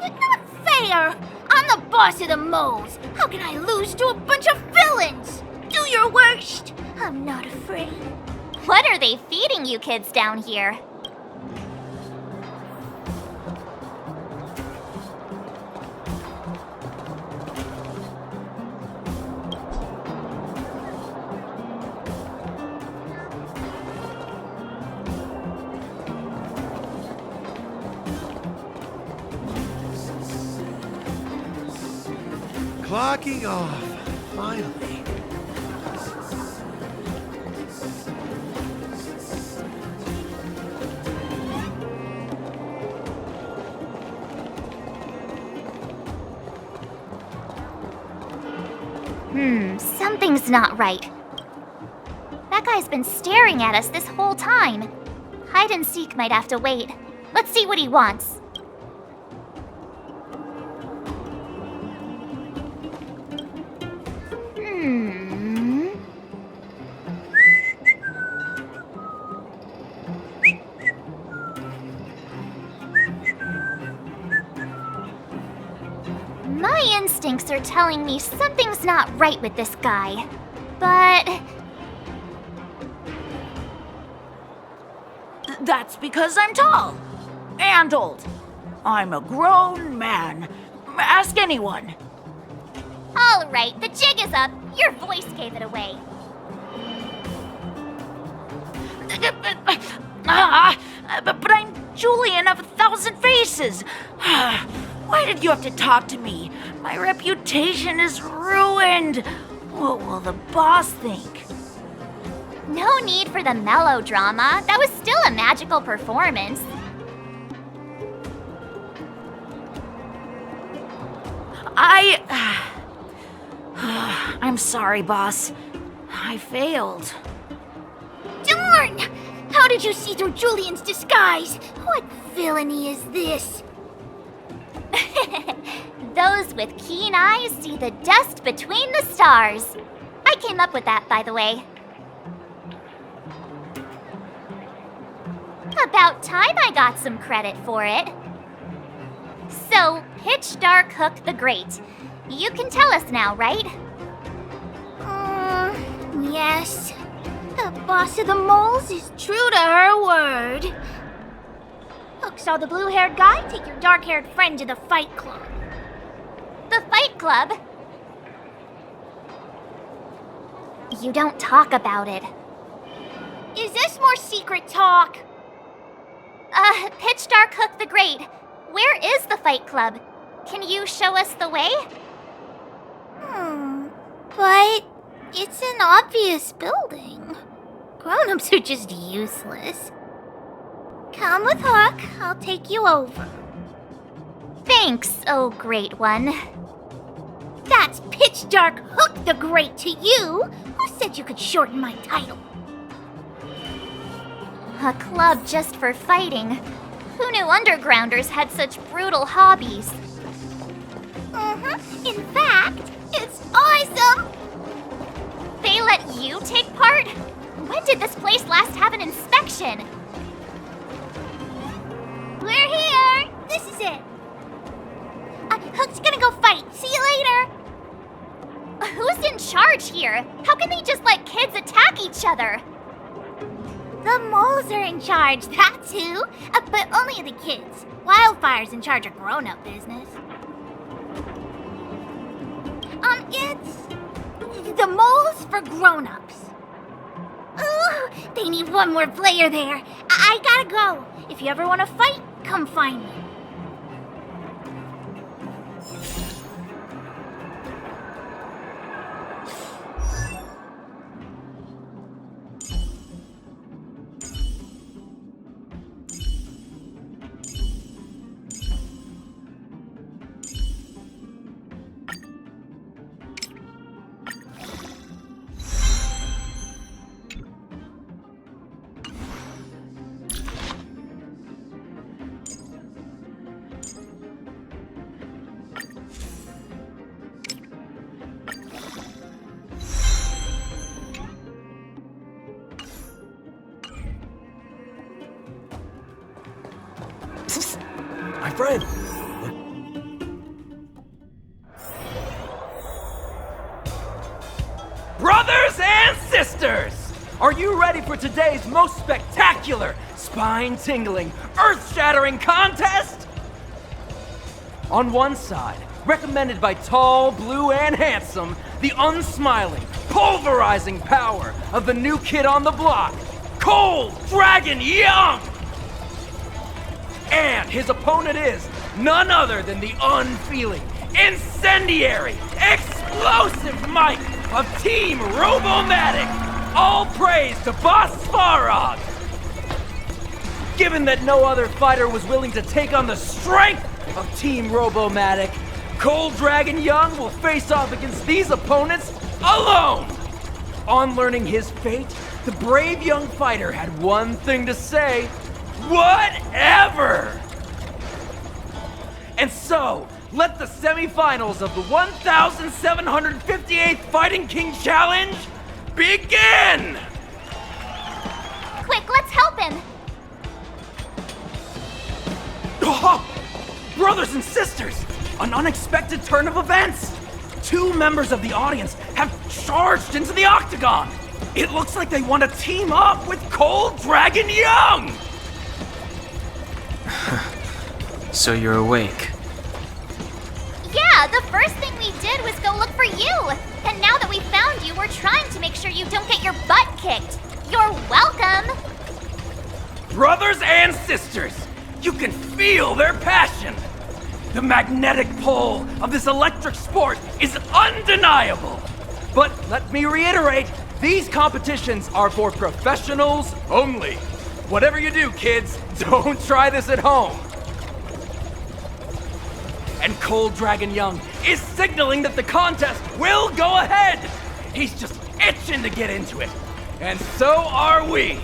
Not fair! I'm the boss of the moles! How can I lose to a bunch of villains? Do your worst! I'm not afraid. What are they feeding you kids down here? Clocking off, finally. Something's not right. That guy's been staring at us this whole time. Hide and seek might have to wait. Let's see what he wants. My instincts are telling me something's not right with this guy. But... That's because I'm tall. And old. I'm a grown man. Ask anyone. All right, the jig is up. Your voice gave it away. But I'm Julian of 1,000 Faces. Why did you have to talk to me? My reputation is ruined. What will the boss think? No need for the melodrama. That was still a magical performance. I'm sorry, boss. I failed. Darn! How did you see through Julian's disguise? What villainy is this? Those with keen eyes see the dust between the stars. I came up with that, by the way. About time I got some credit for it. So, Pitch Dark Hook the Great. You can tell us now, right? Yes. The boss of the moles is true to her word. Hook saw the blue-haired guy take your dark-haired friend to the fight club. The Fight Club? You don't talk about it. Is this more secret talk? Pitch Dark Hook the Great. Where is the Fight Club? Can you show us the way? But it's an obvious building. Grown-ups are just useless. Come with Hook, I'll take you over. Thanks, oh great one. That's Pitch Dark Hook the Great to you. Who said you could shorten my title? A club just for fighting. Who knew undergrounders had such brutal hobbies? In fact, it's awesome! They let you take part? When did this place last have an inspection? We're here! This is it. Hook's gonna go fight. See you later! Who's in charge here? How can they just let kids attack each other? The moles are in charge, that's who. But only the kids. Wildfire's in charge of grown-up business. It's the moles for grown-ups. Ooh, they need one more player there. I gotta go. If you ever want to fight, come find me. My friend! Brothers and sisters! Are you ready for today's most spectacular, spine-tingling, earth-shattering contest? On one side, recommended by tall, blue, and handsome, the unsmiling, pulverizing power of the new kid on the block, Cold Dragon Young! And his opponent is none other than the unfeeling, incendiary, explosive might of Team Robomatic. All praise to Boss Svarog. Given that no other fighter was willing to take on the strength of Team Robomatic, Cold Dragon Young will face off against these opponents alone. On learning his fate, the brave young fighter had one thing to say: whatever! And so, let the semifinals of the 1758th Fighting King Challenge begin! Quick, let's help him! Oh, brothers and sisters, an unexpected turn of events! 2 members of the audience have charged into the octagon! It looks like they want to team up with Cold Dragon Young! So you're awake. Yeah, the first thing we did was go look for you. And now that we found you, we're trying to make sure you don't get your butt kicked. You're welcome. Brothers and sisters, you can feel their passion. The magnetic pull of this electric sport is undeniable. But let me reiterate, these competitions are for professionals only. Whatever you do, kids, don't try this at home. and Cold Dragon Young is signaling that the contest will go ahead. He's just itching to get into it. And so are we.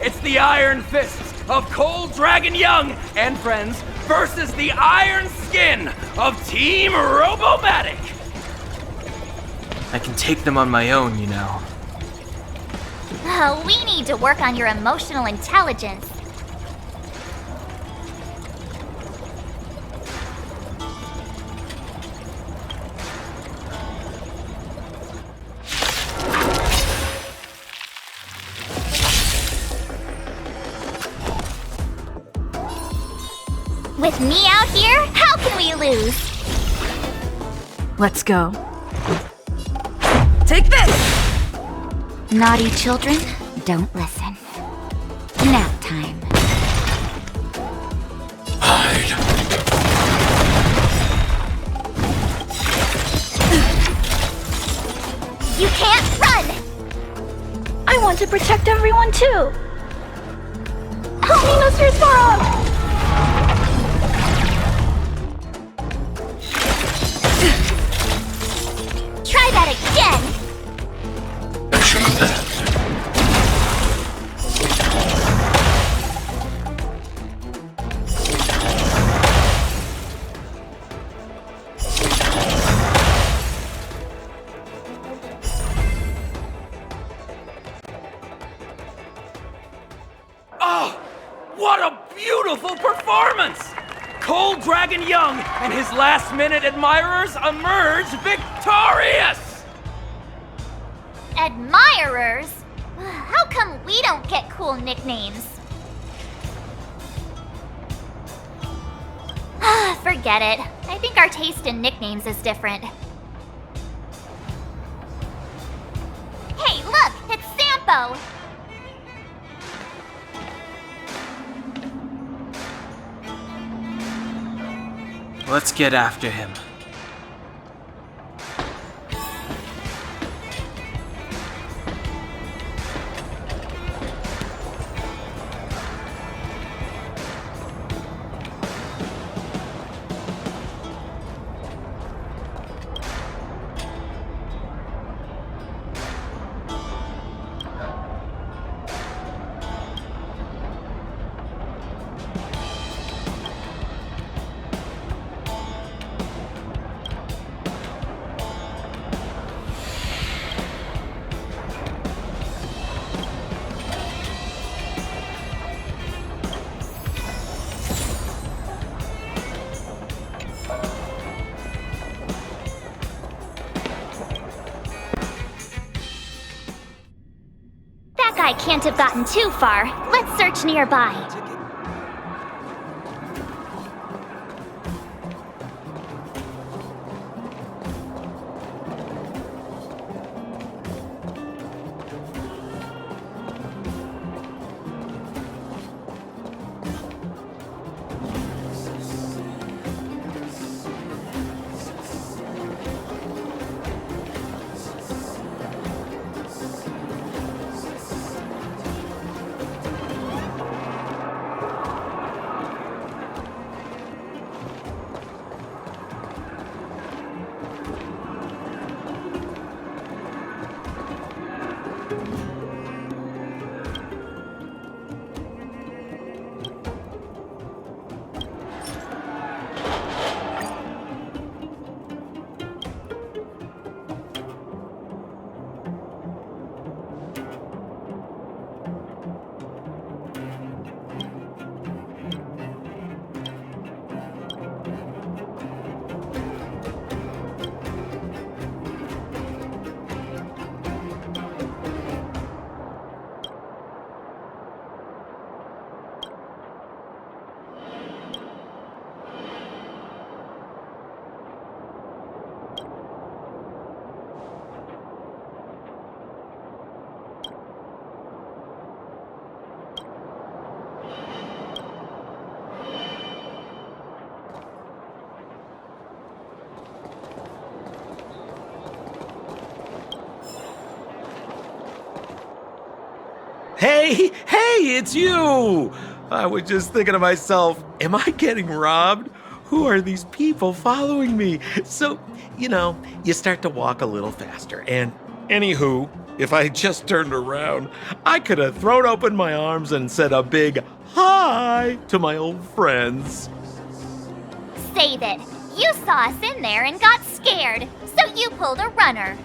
It's the Iron Fists of Cold Dragon Young and friends versus the Iron Skin of Team Robomatic. I can take them on my own, you know. Oh, we need to work on your emotional intelligence. With me out here, how can we lose? Let's go. Take this! Naughty children, don't listen. Nap time. You can't run! I want to protect everyone too! Help me, Mr. Zorro! Try that again! Oh, what a beautiful performance! Cold Dragon Young and his last-minute admirers emerge victorious! Admirers? How come we don't get cool nicknames? Forget it. I think our taste in nicknames is different. Hey, look! It's Sampo! Let's get after him. That guy can't have gotten too far. Let's search nearby. Hey, it's you! I was just thinking to myself, am I getting robbed? who are these people following me? So, you start to walk a little faster. And anywho, if I had just turned around, I could have thrown open my arms and said a big hi to my old friends. Save it. You saw us in there and got scared, so you pulled a runner.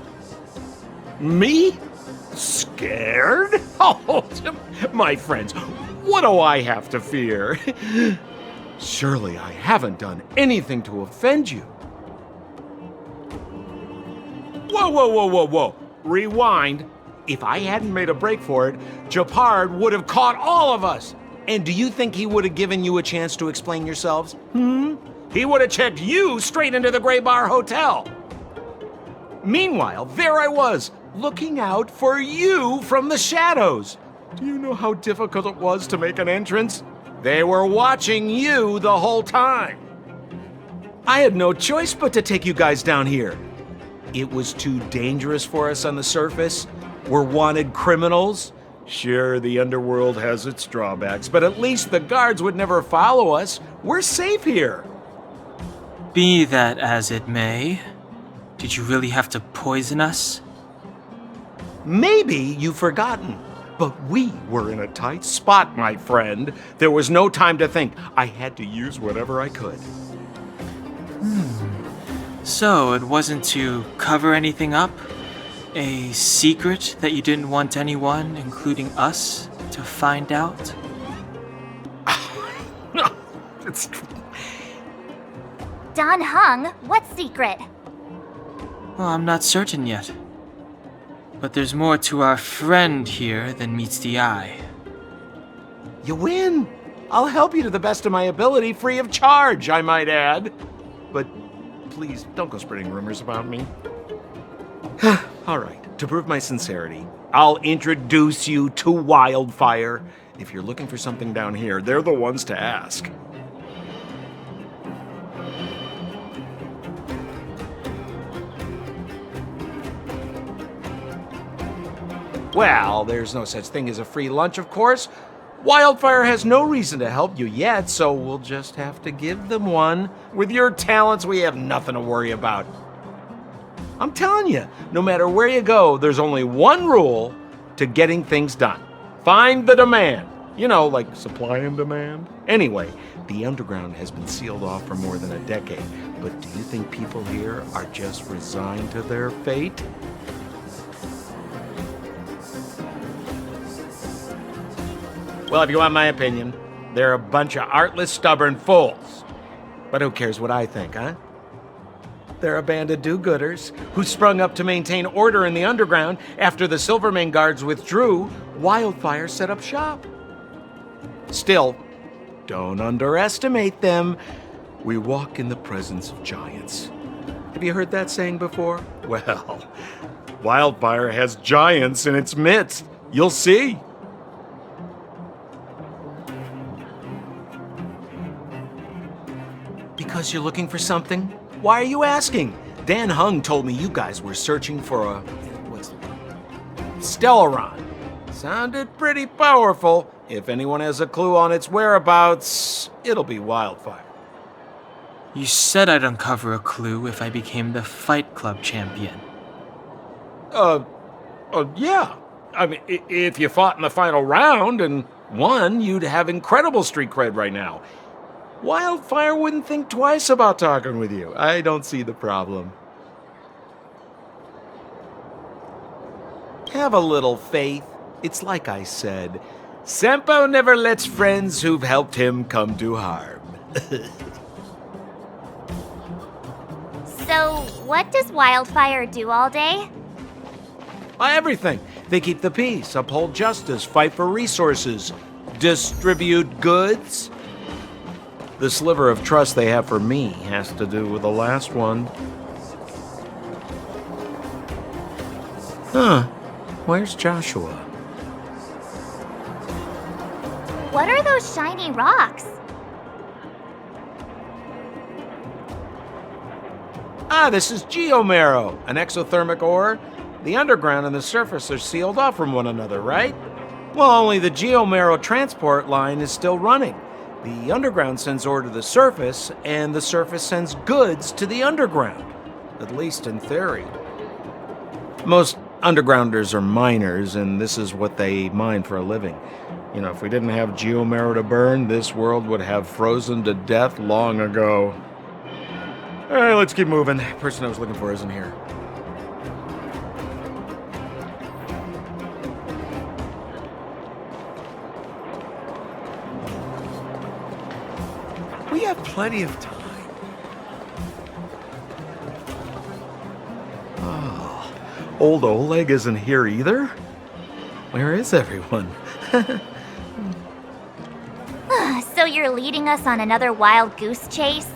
Me? Scared? Oh, my friends, what do I have to fear? Surely I haven't done anything to offend you. Whoa. Rewind. If I hadn't made a break for it, Japard would have caught all of us. And do you think he would have given you a chance to explain yourselves? He would have checked you straight into the Gray Bar Hotel. Meanwhile, there I was, looking out for you from the shadows. Do you know how difficult it was to make an entrance? They were watching you the whole time. I had no choice but to take you guys down here. It was too dangerous for us on the surface. We're wanted criminals. Sure, the underworld has its drawbacks, but at least the guards would never follow us. We're safe here. Be that as it may, did you really have to poison us? Maybe you've forgotten, but we were in a tight spot, my friend. There was no time to think. I had to use whatever I could. So it wasn't to cover anything up? A secret that you didn't want anyone, including us, to find out? It's... Don Hung, what secret? Well, I'm not certain yet. But there's more to our friend here than meets the eye. You win. I'll help you to the best of my ability, free of charge, I might add. But please, don't go spreading rumors about me. All right, to prove my sincerity, I'll introduce you to Wildfire. If you're looking for something down here, they're the ones to ask. Well, there's no such thing as a free lunch, of course. Wildfire has no reason to help you yet, so we'll just have to give them one. With your talents, we have nothing to worry about. I'm telling you, no matter where you go, there's only one rule to getting things done. Find the demand. Like supply and demand. Anyway, the underground has been sealed off for more than a decade. But do you think people here are just resigned to their fate? Well, if you want my opinion, they're a bunch of artless, stubborn fools. But who cares what I think, huh? They're a band of do-gooders who sprung up to maintain order in the underground after the Silvermane guards withdrew. Wildfire set up shop. Still, don't underestimate them. We walk in the presence of giants. Have you heard that saying before? Well, Wildfire has giants in its midst. You'll see. Because you're looking for something? Why are you asking? Dan Hung told me you guys were searching for a... what's the word? Stellaron. Sounded pretty powerful. If anyone has a clue on its whereabouts, it'll be Wildfire. You said I'd uncover a clue if I became the Fight Club champion. Yeah. I mean, if you fought in the final round and won, you'd have incredible street cred right now. Wildfire wouldn't think twice about talking with you. I don't see the problem. Have a little faith. It's like I said, Sampo never lets friends who've helped him come to harm. So, what does Wildfire do all day? Everything. They keep the peace, uphold justice, fight for resources, distribute goods. The sliver of trust they have for me has to do with the last one. Where's Joshua? What are those shiny rocks? This is geomarrow, an exothermic ore. The underground and the surface are sealed off from one another, right? Well, only the geomarrow transport line is still running. The underground sends ore to the surface, and the surface sends goods to the underground. At least in theory. Most undergrounders are miners, and this is what they mine for a living. You know, if we didn't have geomarrow to burn, this world would have frozen to death long ago. Alright, let's keep moving. The person I was looking for isn't here. We have plenty of time. Oh, old Oleg isn't here either? Where is everyone? So you're leading us on another wild goose chase?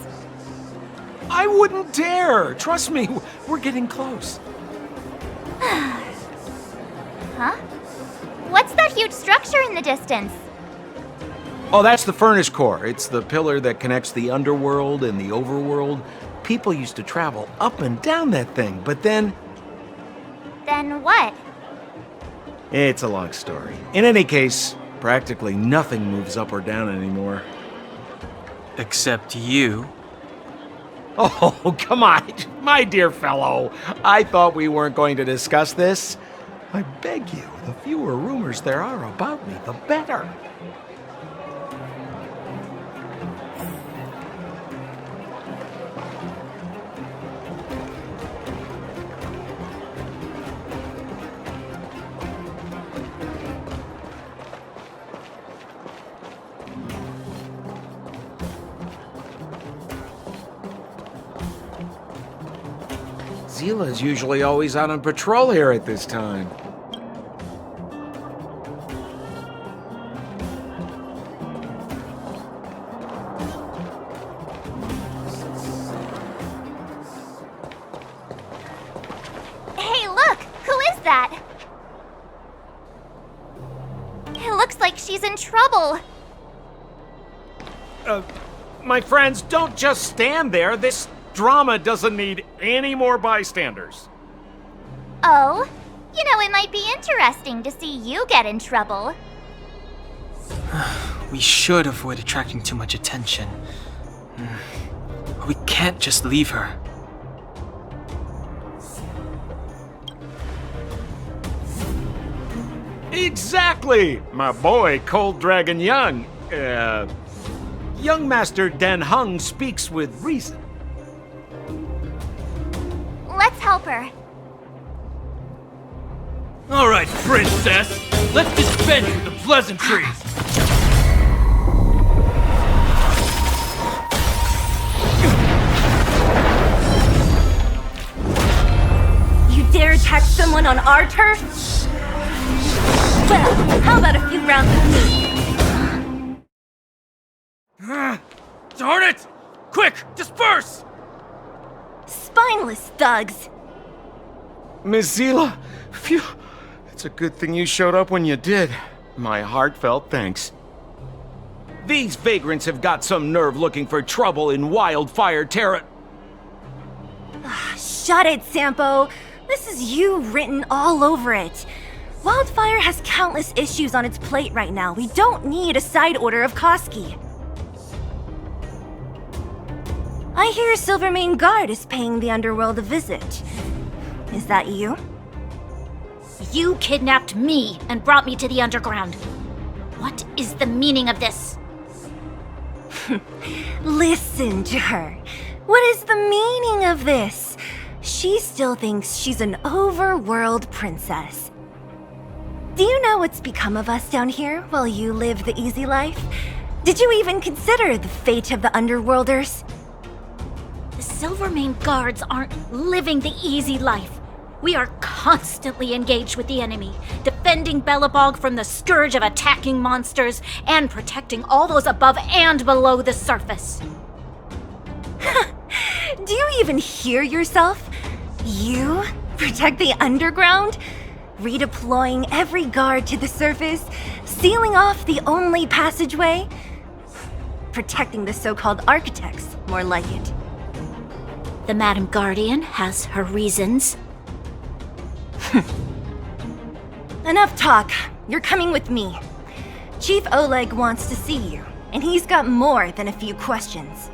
I wouldn't dare! Trust me, we're getting close. Huh? What's that huge structure in the distance? Oh, that's the furnace core. It's the pillar that connects the underworld and the overworld. People used to travel up and down that thing, but then... Then what? It's a long story. In any case, practically nothing moves up or down anymore. Except you. Oh, come on, my dear fellow. I thought we weren't going to discuss this. I beg you, the fewer rumors there are about me, the better. Zila's usually always out on patrol here at this time. Hey, look! Who is that? It looks like she's in trouble. My friends, don't just stand there. This drama doesn't need any more bystanders. Oh? You know, it might be interesting to see you get in trouble. We should avoid attracting too much attention. We can't just leave her. Exactly! My boy, Cold Dragon Young. Young Master Dan Hung speaks with reason. Let's help her. All right, princess. Let's dispense with the pleasantries. You dare attack someone on our turf? Well, how about a few rounds with me? Darn it! Quick, disperse! Spineless thugs. Miss Zila, phew. It's a good thing you showed up when you did. My heartfelt thanks. These vagrants have got some nerve looking for trouble in Wildfire Terra. Shut it, Sampo. This is you written all over it. Wildfire has countless issues on its plate right now. We don't need a side order of Koski. I hear Silvermane Guard is paying the underworld a visit. Is that you? You kidnapped me and brought me to the underground. What is the meaning of this? Listen to her. What is the meaning of this? She still thinks she's an overworld princess. Do you know what's become of us down here while you live the easy life? Did you even consider the fate of the underworlders? The Silvermane Guards aren't living the easy life. We are constantly engaged with the enemy, defending Belobog from the scourge of attacking monsters and protecting all those above and below the surface. Do you even hear yourself? You protect the underground? Redeploying every guard to the surface, sealing off the only passageway? Protecting the so-called architects, more like it. The Madam Guardian has her reasons. Enough talk. You're coming with me. Chief Oleg wants to see you. And he's got more than a few questions.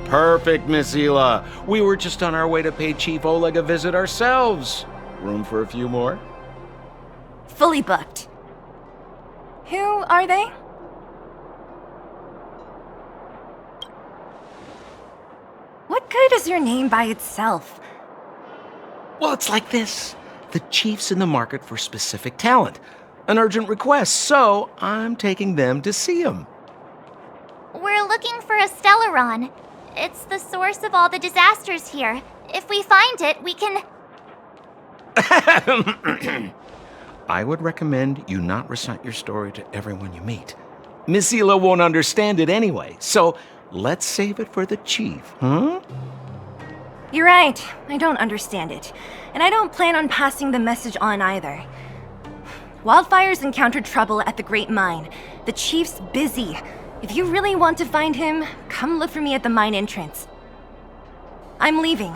Perfect, Miss Hila. We were just on our way to pay Chief Oleg a visit ourselves. Room for a few more? Fully booked. Who are they? What good is your name by itself? Well, it's like this. The Chief's in the market for specific talent. An urgent request, so I'm taking them to see him. We're looking for a Stellaron. It's the source of all the disasters here. If we find it, we can... I would recommend you not recite your story to everyone you meet. Miss Hila won't understand it anyway, so let's save it for the Chief, huh? You're right. I don't understand it. And I don't plan on passing the message on either. Wildfire's encountered trouble at the Great Mine. The Chief's busy. If you really want to find him, come look for me at the mine entrance. I'm leaving.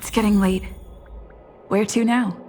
It's getting late. Where to now?